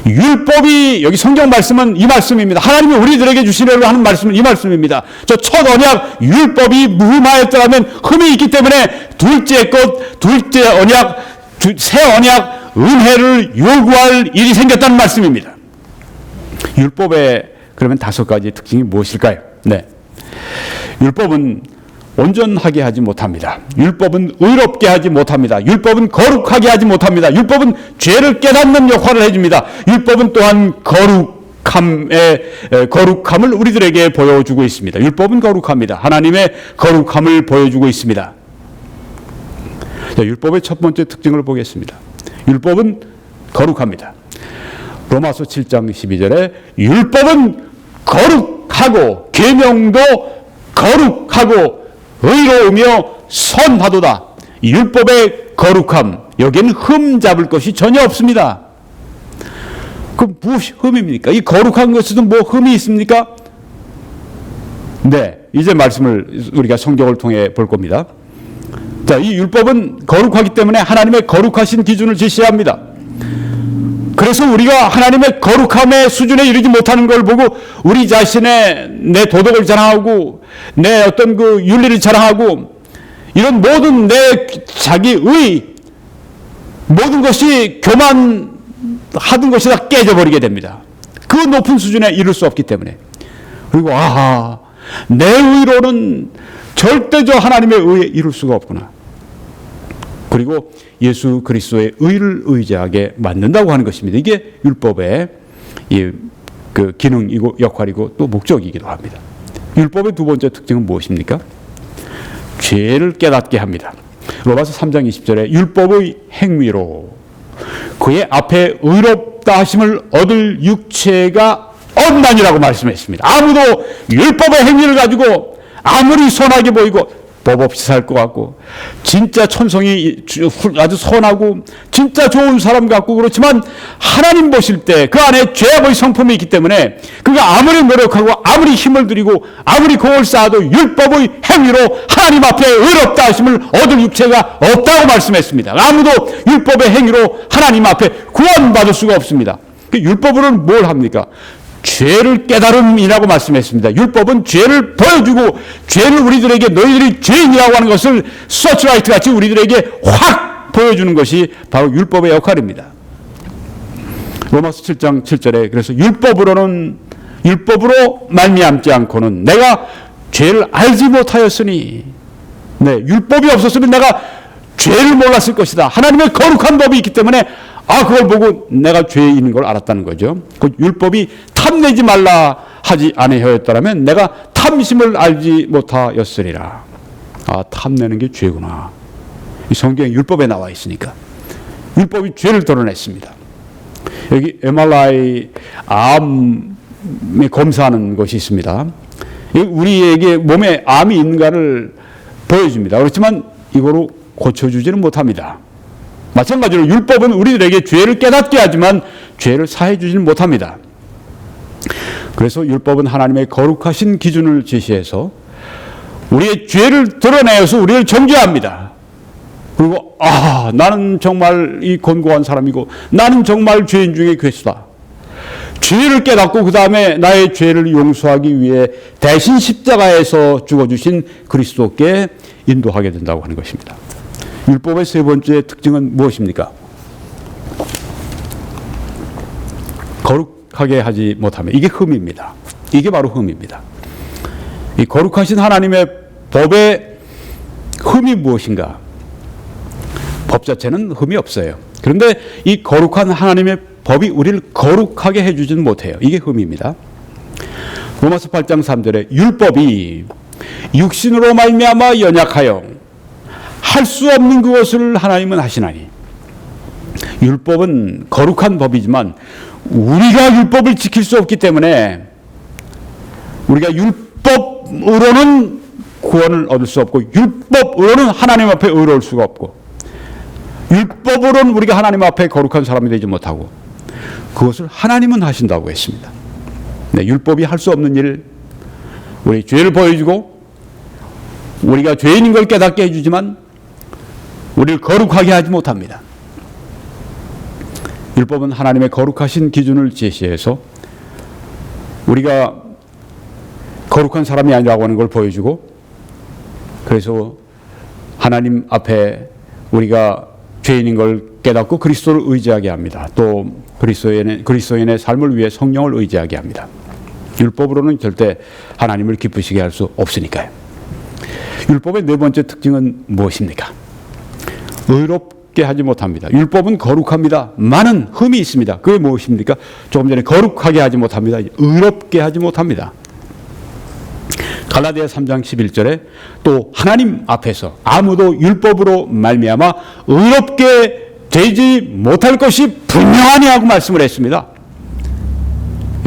율법이, 여기 성경 말씀은 이 말씀입니다. 하나님이 우리들에게 주시려고 하는 말씀은 이 말씀입니다. 저 첫 언약 율법이 무흠하였더라면 흠이 있기 때문에 둘째 것, 둘째 언약, 새 언약 은혜를 요구할 일이 생겼다는 말씀입니다. 율법의 그러면 5가지 특징이 무엇일까요? 네. 율법은 온전하게 하지 못합니다. 율법은 의롭게 하지 못합니다. 율법은 거룩하게 하지 못합니다. 율법은 죄를 깨닫는 역할을 해줍니다. 율법은 또한 거룩함을 우리들에게 보여주고 있습니다. 율법은 거룩합니다. 하나님의 거룩함을 보여주고 있습니다. 자, 율법의 첫 번째 특징을 보겠습니다. 율법은 거룩합니다. 로마서 7장 12절에 율법은 거룩하고 계명도 거룩하고 의로우며 선하도다. 율법의 거룩함, 여기에는 흠 잡을 것이 전혀 없습니다. 그럼 무엇이 흠입니까? 이 거룩한 것에도 뭐 흠이 있습니까? 네, 이제 말씀을 우리가 성경을 통해 볼 겁니다. 자, 이 율법은 거룩하기 때문에 하나님의 거룩하신 기준을 제시합니다. 그래서 우리가 하나님의 거룩함의 수준에 이르지 못하는 걸 보고 우리 자신의 내 도덕을 자랑하고 내 어떤 그 윤리를 자랑하고 이런 모든 내 자기의 모든 것이 교만하던 것이 다 깨져버리게 됩니다. 그 높은 수준에 이를 수 없기 때문에. 그리고 내 의로는 절대 저 하나님의 의에 이룰 수가 없구나. 그리고 예수 그리스도의 의를 의지하게 만든다고 하는 것입니다. 이게 율법의 그 기능이고 역할이고 또 목적이기도 합니다. 율법의 두 번째 특징은 무엇입니까? 죄를 깨닫게 합니다. 로마서 3장 20절에 율법의 행위로 그의 앞에 의롭다 하심을 얻을 육체가 없나니라고 말씀했습니다. 아무도 율법의 행위를 가지고 아무리 선하게 보이고 법 없이 살 것 같고 진짜 천성이 아주 선하고 진짜 좋은 사람 같고 그렇지만 하나님 보실 때 그 안에 죄악의 성품이 있기 때문에 그가 아무리 노력하고 아무리 힘을 들이고 아무리 공을 쌓아도 율법의 행위로 하나님 앞에 의롭다 하심을 얻을 육체가 없다고 말씀했습니다. 아무도 율법의 행위로 하나님 앞에 구원받을 수가 없습니다. 율법으로는 뭘 합니까? 죄를 깨달음이라고 말씀했습니다. 율법은 죄를 보여주고 죄를 우리들에게 너희들이 죄인이라고 하는 것을 서치라이트 같이 우리들에게 확 보여주는 것이 바로 율법의 역할입니다. 로마서 7장 7절에 그래서 율법으로 말미암지 않고는 내가 죄를 알지 못하였으니 율법이 없었으면 내가 죄를 몰랐을 것이다. 하나님의 거룩한 법이 있기 때문에 그걸 보고 내가 죄인인 걸 알았다는 거죠. 그 율법이 탐내지 말라 하지 아니하였더라면 내가 탐심을 알지 못하였으리라. 탐내는 게 죄구나. 이 성경 율법에 나와 있으니까. 율법이 죄를 드러냈습니다. 여기 MRI 암에 검사하는 것이 있습니다. 우리에게 몸에 암이 있는가를 보여줍니다. 그렇지만 이거로 고쳐주지는 못합니다. 마찬가지로 율법은 우리들에게 죄를 깨닫게 하지만 죄를 사해 주지는 못합니다. 그래서 율법은 하나님의 거룩하신 기준을 제시해서 우리의 죄를 드러내어서 우리를 정죄합니다. 그리고 나는 정말 이 곤고한 사람이고 나는 정말 죄인 중에 괴수다. 죄를 깨닫고 그 다음에 나의 죄를 용서하기 위해 대신 십자가에서 죽어주신 그리스도께 인도하게 된다고 하는 것입니다. 율법의 세 번째 특징은 무엇입니까? 거룩하게 하지 못하면 이게 흠입니다. 이게 바로 흠입니다. 이 거룩하신 하나님의 법의 흠이 무엇인가? 법 자체는 흠이 없어요. 그런데 이 거룩한 하나님의 법이 우리를 거룩하게 해주지는 못해요. 이게 흠입니다. 로마서 8장 3절에 율법이 육신으로 말미암아 연약하여 할 수 없는 그것을 하나님은 하시나니. 율법은 거룩한 법이지만 우리가 율법을 지킬 수 없기 때문에 우리가 율법으로는 구원을 얻을 수 없고 율법으로는 하나님 앞에 의로울 수가 없고 율법으로는 우리가 하나님 앞에 거룩한 사람이 되지 못하고 그것을 하나님은 하신다고 했습니다. 율법이 할 수 없는 일, 우리 죄를 보여주고 우리가 죄인인 걸 깨닫게 해주지만 우리를 거룩하게 하지 못합니다. 율법은 하나님의 거룩하신 기준을 제시해서 우리가 거룩한 사람이 아니라고 하는 걸 보여주고, 그래서 하나님 앞에 우리가 죄인인 걸 깨닫고 그리스도를 의지하게 합니다. 또 그리스도인의 삶을 위해 성령을 의지하게 합니다. 율법으로는 절대 하나님을 기쁘시게 할 수 없으니까요. 율법의 네 번째 특징은 무엇입니까? 의롭게 하지 못합니다. 율법은 거룩합니다. 많은 흠이 있습니다. 그게 무엇입니까? 조금 전에 거룩하게 하지 못합니다. 의롭게 하지 못합니다. 갈라디아 3장 11절에 또 하나님 앞에서 아무도 율법으로 말미암아 의롭게 되지 못할 것이 분명하니 하고 말씀을 했습니다.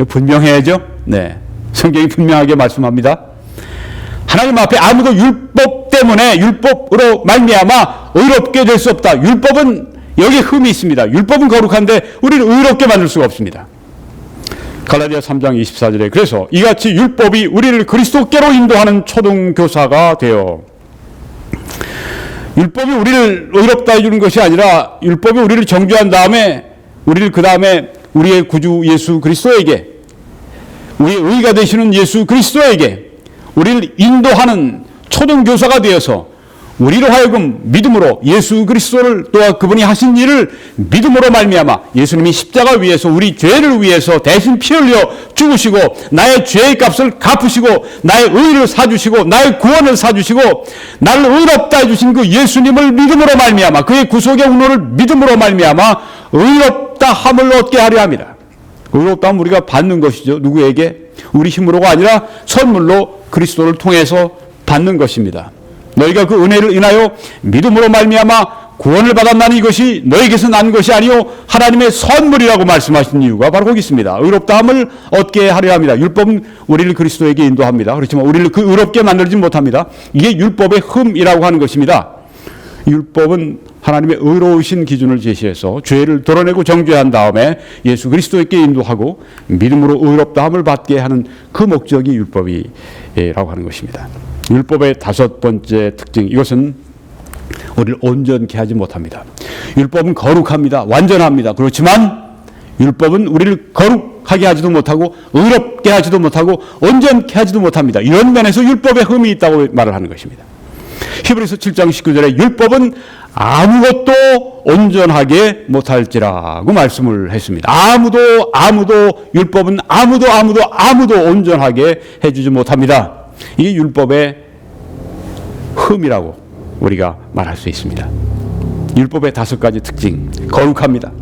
분명해야죠? 네. 성경이 분명하게 말씀합니다. 하나님 앞에 아무도 율법 때문에, 율법으로 말미암아 의롭게 될 수 없다. 율법은 여기에 흠이 있습니다. 율법은 거룩한데 우리를 의롭게 만들 수가 없습니다. 갈라디아 3장 24절에 그래서 이같이 율법이 우리를 그리스도께로 인도하는 초등교사가 되어, 율법이 우리를 의롭다 해주는 것이 아니라 율법이 우리를 정죄한 다음에 우리를 그 다음에 우리의 구주 예수 그리스도에게, 우리의 의가 되시는 예수 그리스도에게 우리를 인도하는 초등교사가 되어서 우리로 하여금 믿음으로 예수 그리스도를, 또한 그분이 하신 일을 믿음으로 말미암아 예수님이 십자가 위에서 우리 죄를 위해서 대신 피 흘려 죽으시고 나의 죄의 값을 갚으시고 나의 의를 사주시고 나의 구원을 사주시고 나를 의롭다 해주신 그 예수님을 믿음으로 말미암아, 그의 구속의 운노를 믿음으로 말미암아 의롭다 함을 얻게 하려 합니다. 의롭다 함 우리가 받는 것이죠. 누구에게? 우리 힘으로가 아니라 선물로 그리스도를 통해서 받는 것입니다. 너희가 그 은혜를 인하여 믿음으로 말미암아 구원을 받았나니 이것이 너희에게서 난 것이 아니요 하나님의 선물이라고 말씀하신 이유가 바로 거기 있습니다. 의롭다함을 얻게 하려 합니다. 율법은 우리를 그리스도에게 인도합니다. 그렇지만 우리를 그 의롭게 만들지 못합니다. 이게 율법의 흠이라고 하는 것입니다. 율법은 하나님의 의로우신 기준을 제시해서 죄를 드러내고 정죄한 다음에 예수 그리스도에게 인도하고 믿음으로 의롭다함을 받게 하는 그 목적이 율법이라고 하는 것입니다. 율법의 다섯 번째 특징, 이것은 우리를 온전케 하지 못합니다. 율법은 거룩합니다. 완전합니다. 그렇지만 율법은 우리를 거룩하게 하지도 못하고 의롭게 하지도 못하고 온전케 하지도 못합니다. 이런 면에서 율법에 흠이 있다고 말을 하는 것입니다. 히브리서 7장 19절에 율법은 아무것도 온전하게 못할지라고 말씀을 했습니다. 아무도 율법은 아무도 온전하게 해주지 못합니다. 이게 율법의 흠이라고 우리가 말할 수 있습니다. 율법의 다섯 가지 특징, 거룩합니다.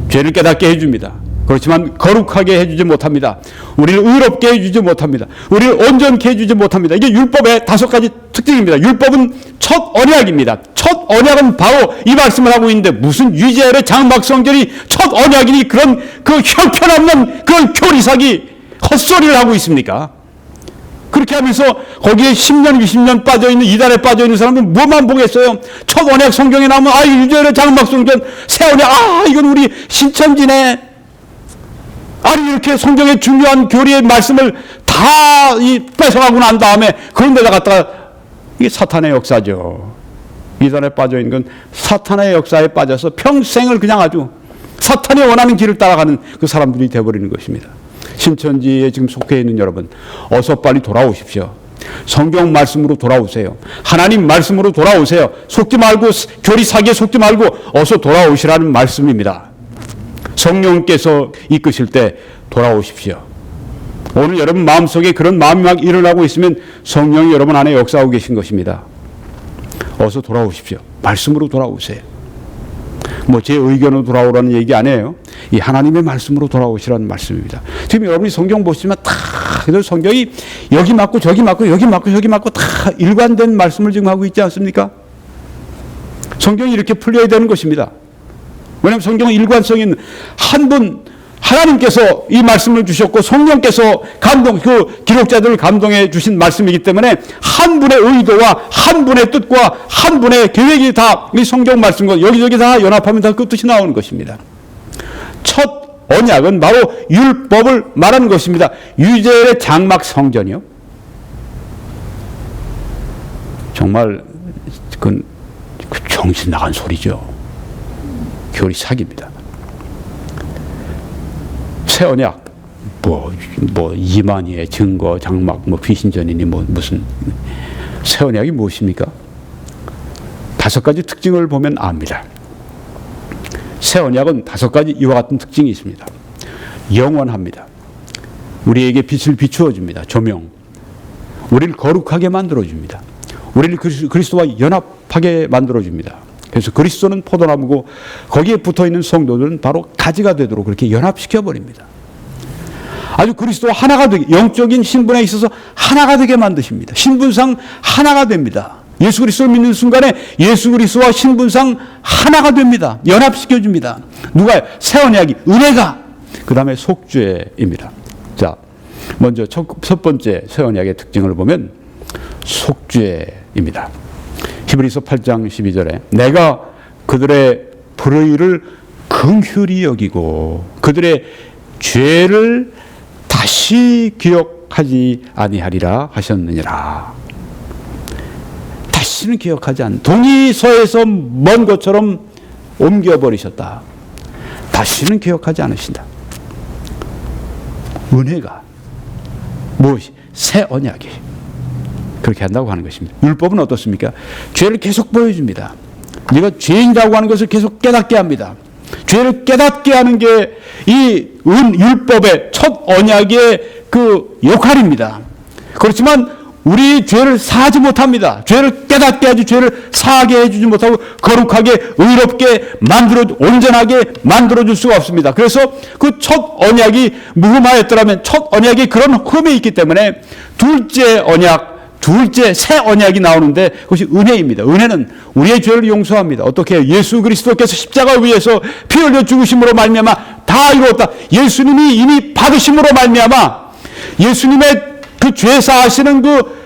죄를 깨닫게 해줍니다. 그렇지만 거룩하게 해주지 못합니다. 우리를 의롭게 해주지 못합니다. 우리를 온전케 해주지 못합니다. 이게 율법의 다섯 가지 특징입니다. 율법은 첫 언약입니다. 첫 언약은 바로 이 말씀을 하고 있는데 무슨 유재열의 장막성전이 첫 언약이니 그런 그 형편없는 그런 교리사기 헛소리를 하고 있습니까? 그렇게 하면서 거기에 10년, 20년 빠져있는, 이단에 빠져있는 사람은 뭐만 보겠어요? 첫 언약 성경에 나오면, 유재열의 장막성전, 새 언약, 이건 우리 신천지네. 아니, 이렇게 성경의 중요한 교리의 말씀을 다 뺏어가고 난 다음에 그런 데다 갖다가, 이게 사탄의 역사죠. 이단에 빠져있는 건 사탄의 역사에 빠져서 평생을 그냥 아주 사탄이 원하는 길을 따라가는 그 사람들이 되어버리는 것입니다. 신천지에 지금 속해 있는 여러분, 어서 빨리 돌아오십시오. 성경 말씀으로 돌아오세요. 하나님 말씀으로 돌아오세요. 속지 말고, 교리 사기에 속지 말고 어서 돌아오시라는 말씀입니다. 성령께서 이끄실 때 돌아오십시오. 오늘 여러분 마음속에 그런 마음이 막 일어나고 있으면 성령이 여러분 안에 역사하고 계신 것입니다. 어서 돌아오십시오. 말씀으로 돌아오세요. 제 의견으로 돌아오라는 얘기 아니에요. 이 하나님의 말씀으로 돌아오시라는 말씀입니다. 지금 여러분이 성경 보시면 다 성경이 여기 맞고 저기 맞고 여기 맞고 저기 맞고 다 일관된 말씀을 지금 하고 있지 않습니까? 성경이 이렇게 풀려야 되는 것입니다. 왜냐하면 성경은 일관성 있는 한 분 하나님께서 이 말씀을 주셨고 성령께서 그 기록자들을 감동해 주신 말씀이기 때문에 한 분의 의도와 한 분의 뜻과 한 분의 계획이 다 이 성경 말씀과 여기저기 다 연합하면 다 그 뜻이 나오는 것입니다. 첫 언약은 바로 율법을 말하는 것입니다. 유재열의 장막 성전이요. 정말 그 정신 나간 소리죠. 교리 사기입니다. 새 언약, 이만희의 증거, 장막, 귀신전이니 무슨 새 언약이 무엇입니까? 5가지 특징을 보면 압니다. 새 언약은 5가지 이와 같은 특징이 있습니다. 영원합니다. 우리에게 빛을 비추어 줍니다. 조명. 우리를 거룩하게 만들어 줍니다. 우리를 그리스도와 연합하게 만들어 줍니다. 그래서 그리스도는 포도나무고 거기에 붙어 있는 성도들은 바로 가지가 되도록 그렇게 연합시켜 버립니다. 아주 그리스도와 하나가 되게, 영적인 신분에 있어서 하나가 되게 만드십니다. 신분상 하나가 됩니다. 예수 그리스도를 믿는 순간에 예수 그리스도와 신분상 하나가 됩니다. 연합시켜 줍니다. 누가요? 새 언약이, 은혜가. 그 다음에 속죄입니다. 자, 먼저 첫 번째 새 언약의 특징을 보면 속죄입니다. 히브리서 8장 12절에 내가 그들의 불의를 긍휼히 여기고 그들의 죄를 다시 기억하지 아니하리라 하셨느니라. 다시는 기억하지 않는, 동이 서에서 먼 것처럼 옮겨버리셨다. 다시는 기억하지 않으신다. 은혜가 무엇이? 새 언약이 그렇게 한다고 하는 것입니다. 율법은 어떻습니까? 죄를 계속 보여줍니다. 네가 죄인이라고 하는 것을 계속 깨닫게 합니다. 죄를 깨닫게 하는 게 이 율법의 첫 언약의 그 역할입니다. 그렇지만 우리 죄를 사하지 못합니다. 죄를 깨닫게 하지 죄를 사하게 해주지 못하고 거룩하게 의롭게 온전하게 만들어줄 수가 없습니다. 그래서 그 첫 언약이 무흠하였더라면 첫 언약이 그런 흠이 있기 때문에 둘째 새 언약이 나오는데 그것이 은혜입니다. 은혜는 우리의 죄를 용서합니다. 어떻게 해요? 예수 그리스도께서 십자가 위에서 피 흘려 죽으심으로 말미암아 다 이루었다. 예수님이 이미 받으심으로 말미암아 예수님의 그 죄 사하시는 그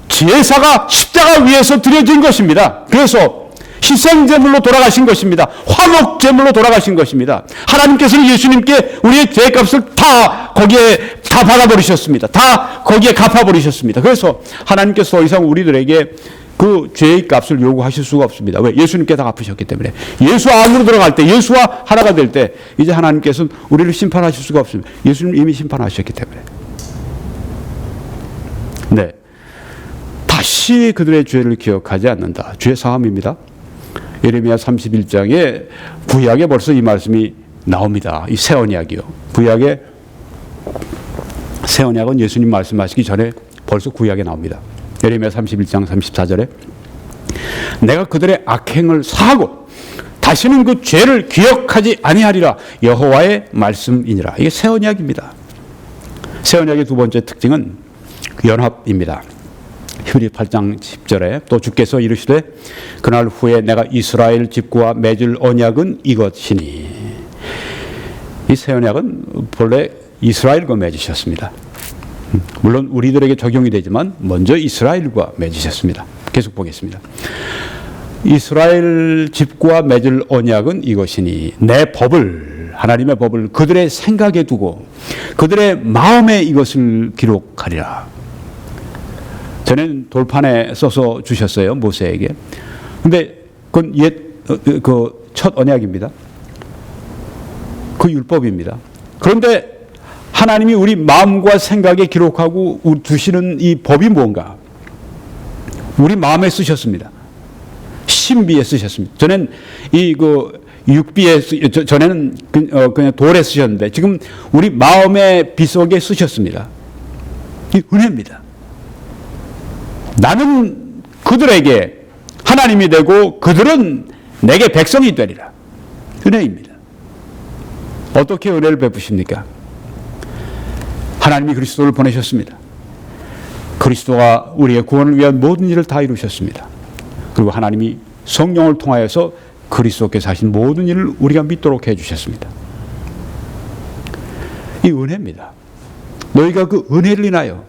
제사가 십자가 위에서 드려진 것입니다. 그래서 희생제물로 돌아가신 것입니다. 화목제물로 돌아가신 것입니다. 하나님께서는 예수님께 우리의 죄값을 다 거기에 다 받아버리셨습니다. 다 거기에 갚아버리셨습니다. 그래서 하나님께서 더 이상 우리들에게 그 죄의 값을 요구하실 수가 없습니다. 왜? 예수님께 다 갚으셨기 때문에. 예수 안으로 들어갈 때, 예수와 하나가 될 때 이제 하나님께서는 우리를 심판하실 수가 없습니다. 예수님 이미 심판하셨기 때문에. 네, 다시 그들의 죄를 기억하지 않는다. 죄 사함입니다. 예레미야 31장에 구약에 벌써 이 말씀이 나옵니다. 이 새 언약이요. 구약에 새 언약은 예수님 말씀하시기 전에 벌써 구약에 나옵니다. 예레미야 31장 34절에 내가 그들의 악행을 사하고 다시는 그 죄를 기억하지 아니하리라. 여호와의 말씀이니라. 이게 새 언약입니다. 새 언약의 두 번째 특징은 연합입니다. 히브리 8장 10절에 또 주께서 이르시되 그날 후에 내가 이스라엘 집과 맺을 언약은 이것이니. 이 새 언약은 본래 이스라엘과 맺으셨습니다. 물론 우리들에게 적용이 되지만 먼저 이스라엘과 맺으셨습니다. 계속 보겠습니다. 이스라엘 집과 맺을 언약은 이것이니 내 법을, 하나님의 법을 그들의 생각에 두고 그들의 마음에 이것을 기록하리라. 전에는 돌판에 써서 주셨어요, 모세에게. 근데 그건 첫 언약입니다. 그 율법입니다. 그런데 하나님이 우리 마음과 생각에 기록하고 두시는 이 법이 뭔가? 우리 마음에 쓰셨습니다. 신비에 쓰셨습니다. 전엔 육비에 전에는 그냥 돌에 쓰셨는데 지금 우리 마음의 비석에 쓰셨습니다. 이 은혜입니다. 나는 그들에게 하나님이 되고 그들은 내게 백성이 되리라. 은혜입니다. 어떻게 은혜를 베푸십니까? 하나님이 그리스도를 보내셨습니다. 그리스도가 우리의 구원을 위한 모든 일을 다 이루셨습니다. 그리고 하나님이 성령을 통하여서 그리스도께서 하신 모든 일을 우리가 믿도록 해주셨습니다. 이 은혜입니다. 너희가 그 은혜를 인하여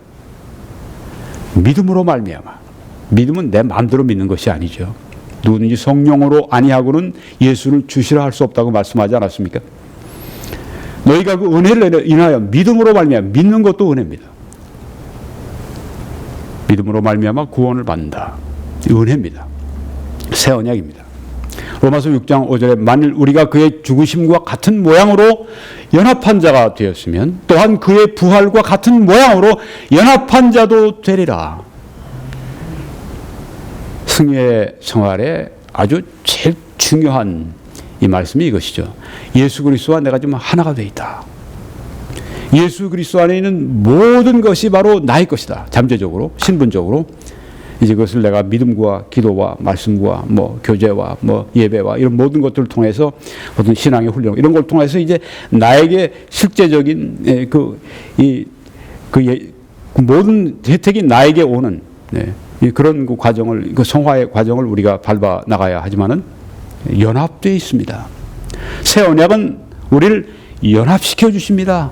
믿음으로 말미암아. 믿음은 내 마음대로 믿는 것이 아니죠. 누구든지 성령으로 아니하고는 예수를 주시라 할 수 없다고 말씀하지 않았습니까? 너희가 그 은혜를 인하여 믿음으로 말미암아. 믿는 것도 은혜입니다. 믿음으로 말미암아 구원을 받는다. 은혜입니다. 새 언약입니다. 로마서 6장 5절에 만일 우리가 그의 죽으심과 같은 모양으로 연합한 자가 되었으면 또한 그의 부활과 같은 모양으로 연합한 자도 되리라. 승리의 생활에 아주 제일 중요한 이 말씀이 이것이죠. 예수 그리스도와 내가 지금 하나가 되어 있다. 예수 그리스도 안에 있는 모든 것이 바로 나의 것이다. 잠재적으로, 신분적으로. 이제 그것을 내가 믿음과 기도와 말씀과 뭐 교제와 뭐 예배와 이런 모든 것들을 통해서 어떤 신앙의 훈련 이런 걸 통해서 이제 나에게 실제적인 모든 혜택이 나에게 오는 그런 그 과정을, 그 성화의 과정을 우리가 밟아 나가야 하지만은 연합되어 있습니다. 새 언약은 우리를 연합시켜 주십니다.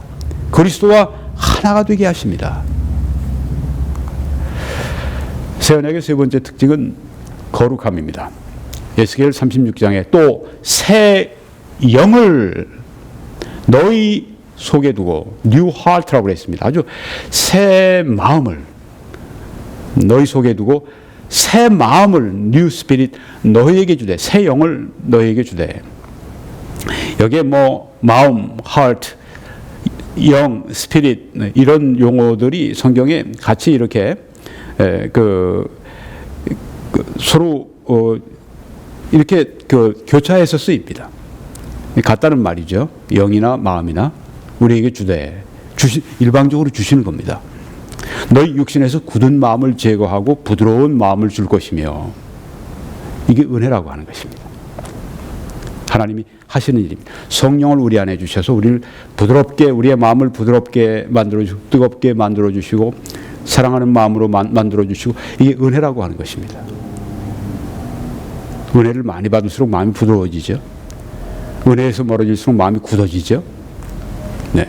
그리스도와 하나가 되게 하십니다. 새 언약의 세 번째 특징은 거룩함입니다. 에스겔 36장에 또 새 영을 너희 속에 두고 new heart라고 그랬습니다. 아주 새 마음을 너희 속에 두고 새 마음을 new spirit 너희에게 주되 새 영을 너희에게 주되 여기에 뭐 마음 heart 영 spirit 이런 용어들이 성경에 같이 이렇게 서로 이렇게 교차해서 쓰입니다. 같다는 말이죠. 영이나 마음이나 우리에게 일방적으로 주시는 겁니다. 너희 육신에서 굳은 마음을 제거하고 부드러운 마음을 줄 것이며 이게 은혜라고 하는 것입니다. 하나님이 하시는 일입니다. 성령을 우리 안에 주셔서 우리를 부드럽게 우리의 마음을 부드럽게 만들어주고 뜨겁게 만들어주시고 사랑하는 마음으로 만들어주시고 이게 은혜라고 하는 것입니다. 은혜를 많이 받을수록 마음이 부드러워지죠. 은혜에서 멀어질수록 마음이 굳어지죠. 네.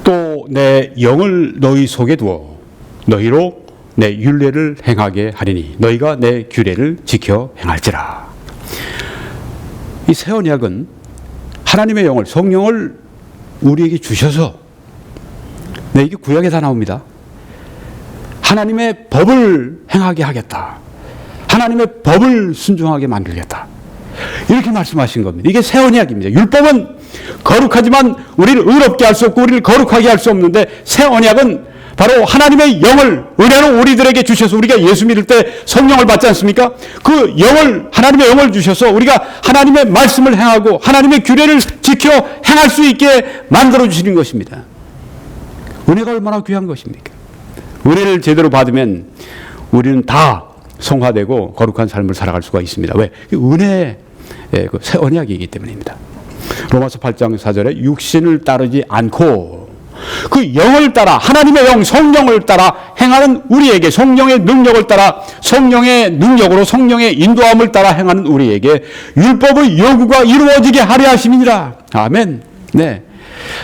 또 내 영을 너희 속에 두어 너희로 내 율례를 행하게 하리니 너희가 내 규례를 지켜 행할지라. 이 새 언약은 하나님의 영을 성령을 우리에게 주셔서 이게 구약에 다 나옵니다. 하나님의 법을 행하게 하겠다. 하나님의 법을 순종하게 만들겠다. 이렇게 말씀하신 겁니다. 이게 새 언약입니다. 율법은 거룩하지만 우리를 의롭게 할 수 없고 우리를 거룩하게 할 수 없는데 새 언약은 바로 하나님의 영을 은혜로 우리들에게 주셔서 우리가 예수 믿을 때 성령을 받지 않습니까? 그 영을 하나님의 영을 주셔서 우리가 하나님의 말씀을 행하고 하나님의 규례를 지켜 행할 수 있게 만들어 주시는 것입니다. 은혜가 얼마나 귀한 것입니까? 은혜를 제대로 받으면 우리는 다 성화되고 거룩한 삶을 살아갈 수가 있습니다. 왜? 은혜의 새 언약이기 때문입니다. 로마서 8장 4절에 육신을 따르지 않고 그 영을 따라 하나님의 영 성령을 따라 행하는 우리에게 성령의 능력을 따라 성령의 능력으로 성령의 인도함을 따라 행하는 우리에게 율법의 요구가 이루어지게 하려 하심이니라. 아멘. 네.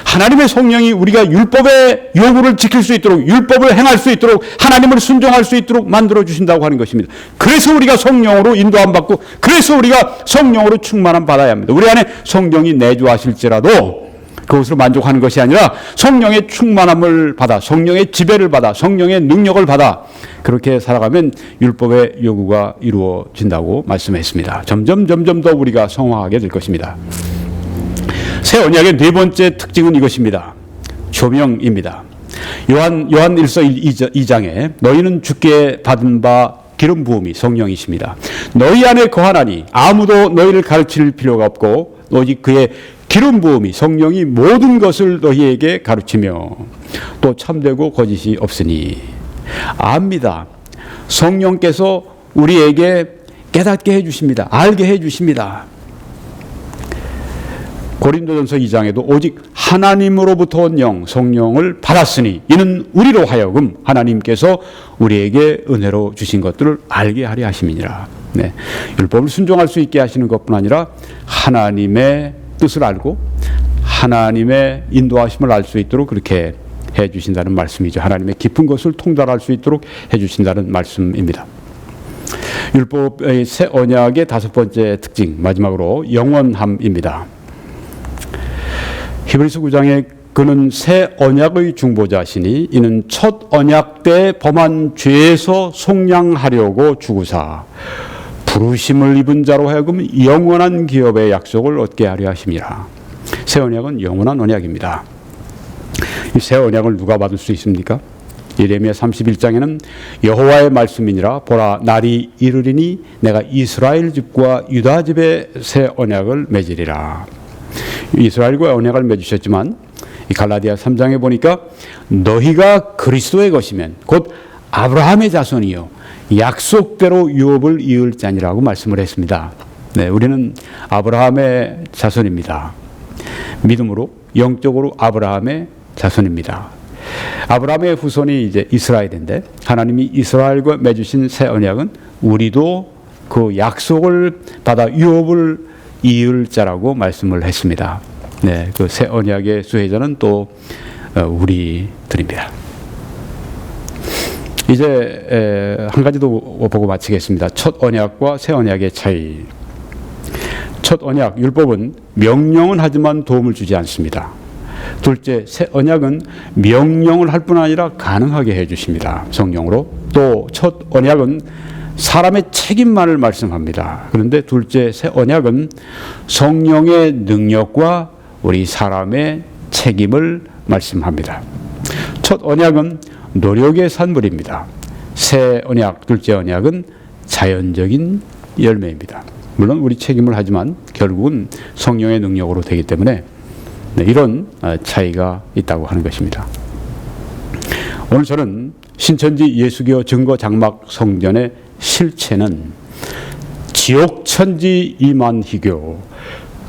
하나님의 성령이 우리가 율법의 요구를 지킬 수 있도록 율법을 행할 수 있도록 하나님을 순종할 수 있도록 만들어 주신다고 하는 것입니다. 그래서 우리가 성령으로 인도함 받고 그래서 우리가 성령으로 충만함 받아야 합니다. 우리 안에 성령이 내주하실지라도 그것으로 만족하는 것이 아니라 성령의 충만함을 받아 성령의 지배를 받아 성령의 능력을 받아 그렇게 살아가면 율법의 요구가 이루어진다고 말씀했습니다. 점점 더 우리가 성화하게 될 것입니다. 새 언약의 네 번째 특징은 이것입니다. 조명입니다. 요한 1서 2장에 너희는 주께 받은 바 기름 부음이 성령이십니다. 너희 안에 거하나니 아무도 너희를 가르칠 필요가 없고 오직 그의 기름 부음이 성령이 모든 것을 너희에게 가르치며 또 참되고 거짓이 없으니 압니다. 성령께서 우리에게 깨닫게 해주십니다. 알게 해주십니다. 고린도전서 2장에도 오직 하나님으로부터 온 영 성령을 받았으니 이는 우리로 하여금 하나님께서 우리에게 은혜로 주신 것들을 알게 하려 하심이니라. 네. 율법을 순종할 수 있게 하시는 것뿐 아니라 하나님의 뜻을 알고 하나님의 인도하심을 알 수 있도록 그렇게 해주신다는 말씀이죠. 하나님의 깊은 것을 통달할 수 있도록 해주신다는 말씀입니다. 율법의 새 언약의 다섯 번째 특징 마지막으로 영원함입니다. 히브리서 9장에 그는 새 언약의 중보자시니 이는 첫 언약 때 범한 죄에서 속량하려고 주구사 부르심을 입은 자로 하여금 영원한 기업의 약속을 얻게 하려 하심이라. 새 언약은 영원한 언약입니다. 이 새 언약을 누가 받을 수 있습니까? 예레미야 31장에는 여호와의 말씀이니라 보라 날이 이르리니 내가 이스라엘 집과 유다 집에 새 언약을 맺으리라. 이스라엘과 언약을 맺으셨지만 이 갈라디아 3장에 보니까 너희가 그리스도의 것이면 곧 아브라함의 자손이요 약속대로 유업을 이을 자니라고 말씀을 했습니다. 네, 우리는 아브라함의 자손입니다. 믿음으로 영적으로 아브라함의 자손입니다. 아브라함의 후손이 이제 이스라엘인데 하나님이 이스라엘과 맺으신 새 언약은 우리도 그 약속을 받아 유업을 이을 자라고 말씀을 했습니다. 네, 그 새 언약의 수혜자는 또 우리들입니다. 이제 한 가지 더 보고 마치겠습니다. 첫 언약과 새 언약의 차이. 첫 언약 율법은 명령은 하지만 도움을 주지 않습니다. 둘째, 새 언약은 명령을 할 뿐 아니라 가능하게 해주십니다. 성령으로. 또 첫 언약은 사람의 책임만을 말씀합니다. 그런데 둘째, 새 언약은 성령의 능력과 우리 사람의 책임을 말씀합니다. 첫 언약은 노력의 산물입니다. 새 언약, 둘째 언약은 자연적인 열매입니다. 물론 우리 책임을 하지만 결국은 성령의 능력으로 되기 때문에 이런 차이가 있다고 하는 것입니다. 오늘 저는 신천지 예수교 증거 장막 성전의 실체는 지옥천지 이만희교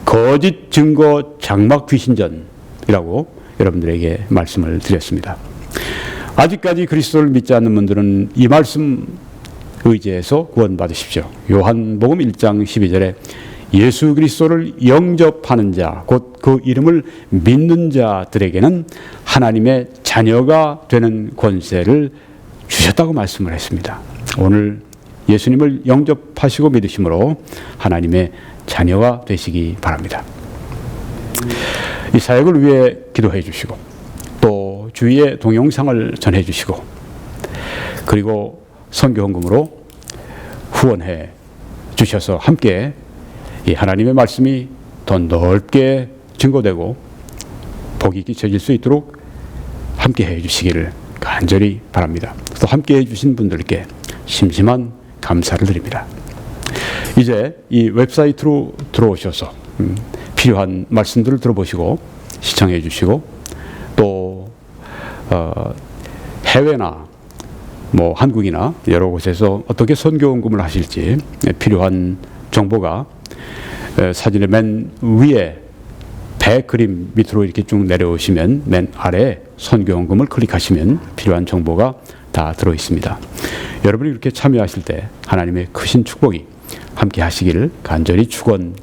거짓 증거 장막 귀신전이라고 여러분들에게 말씀을 드렸습니다. 아직까지 그리스도를 믿지 않는 분들은 이 말씀 의지해서 구원받으십시오. 요한복음 1장 12절에 예수 그리스도를 영접하는 자, 곧 그 이름을 믿는 자들에게는 하나님의 자녀가 되는 권세를 주셨다고 말씀을 했습니다. 오늘 예수님을 영접하시고 믿으심으로 하나님의 자녀가 되시기 바랍니다. 이 사역을 위해 기도해 주시고 또 주위에 동영상을 전해 주시고 그리고 선교헌금으로 후원해 주셔서 함께 이 하나님의 말씀이 더 넓게 증거되고 복이 끼쳐질 수 있도록 함께 해 주시기를 간절히 바랍니다. 또 함께 해 주신 분들께 심심한 감사를 드립니다. 이제 이 웹사이트로 들어오셔서 필요한 말씀들을 들어보시고 시청해 주시고 또 해외나 뭐 한국이나 여러 곳에서 어떻게 선교헌금을 하실지 필요한 정보가 사진의 맨 위에 배 그림 밑으로 이렇게 쭉 내려오시면 맨 아래 선교헌금을 클릭하시면 필요한 정보가 다 들어 있습니다. 여러분이 이렇게 참여하실 때 하나님의 크신 축복이 함께 하시기를 간절히 축원합니다.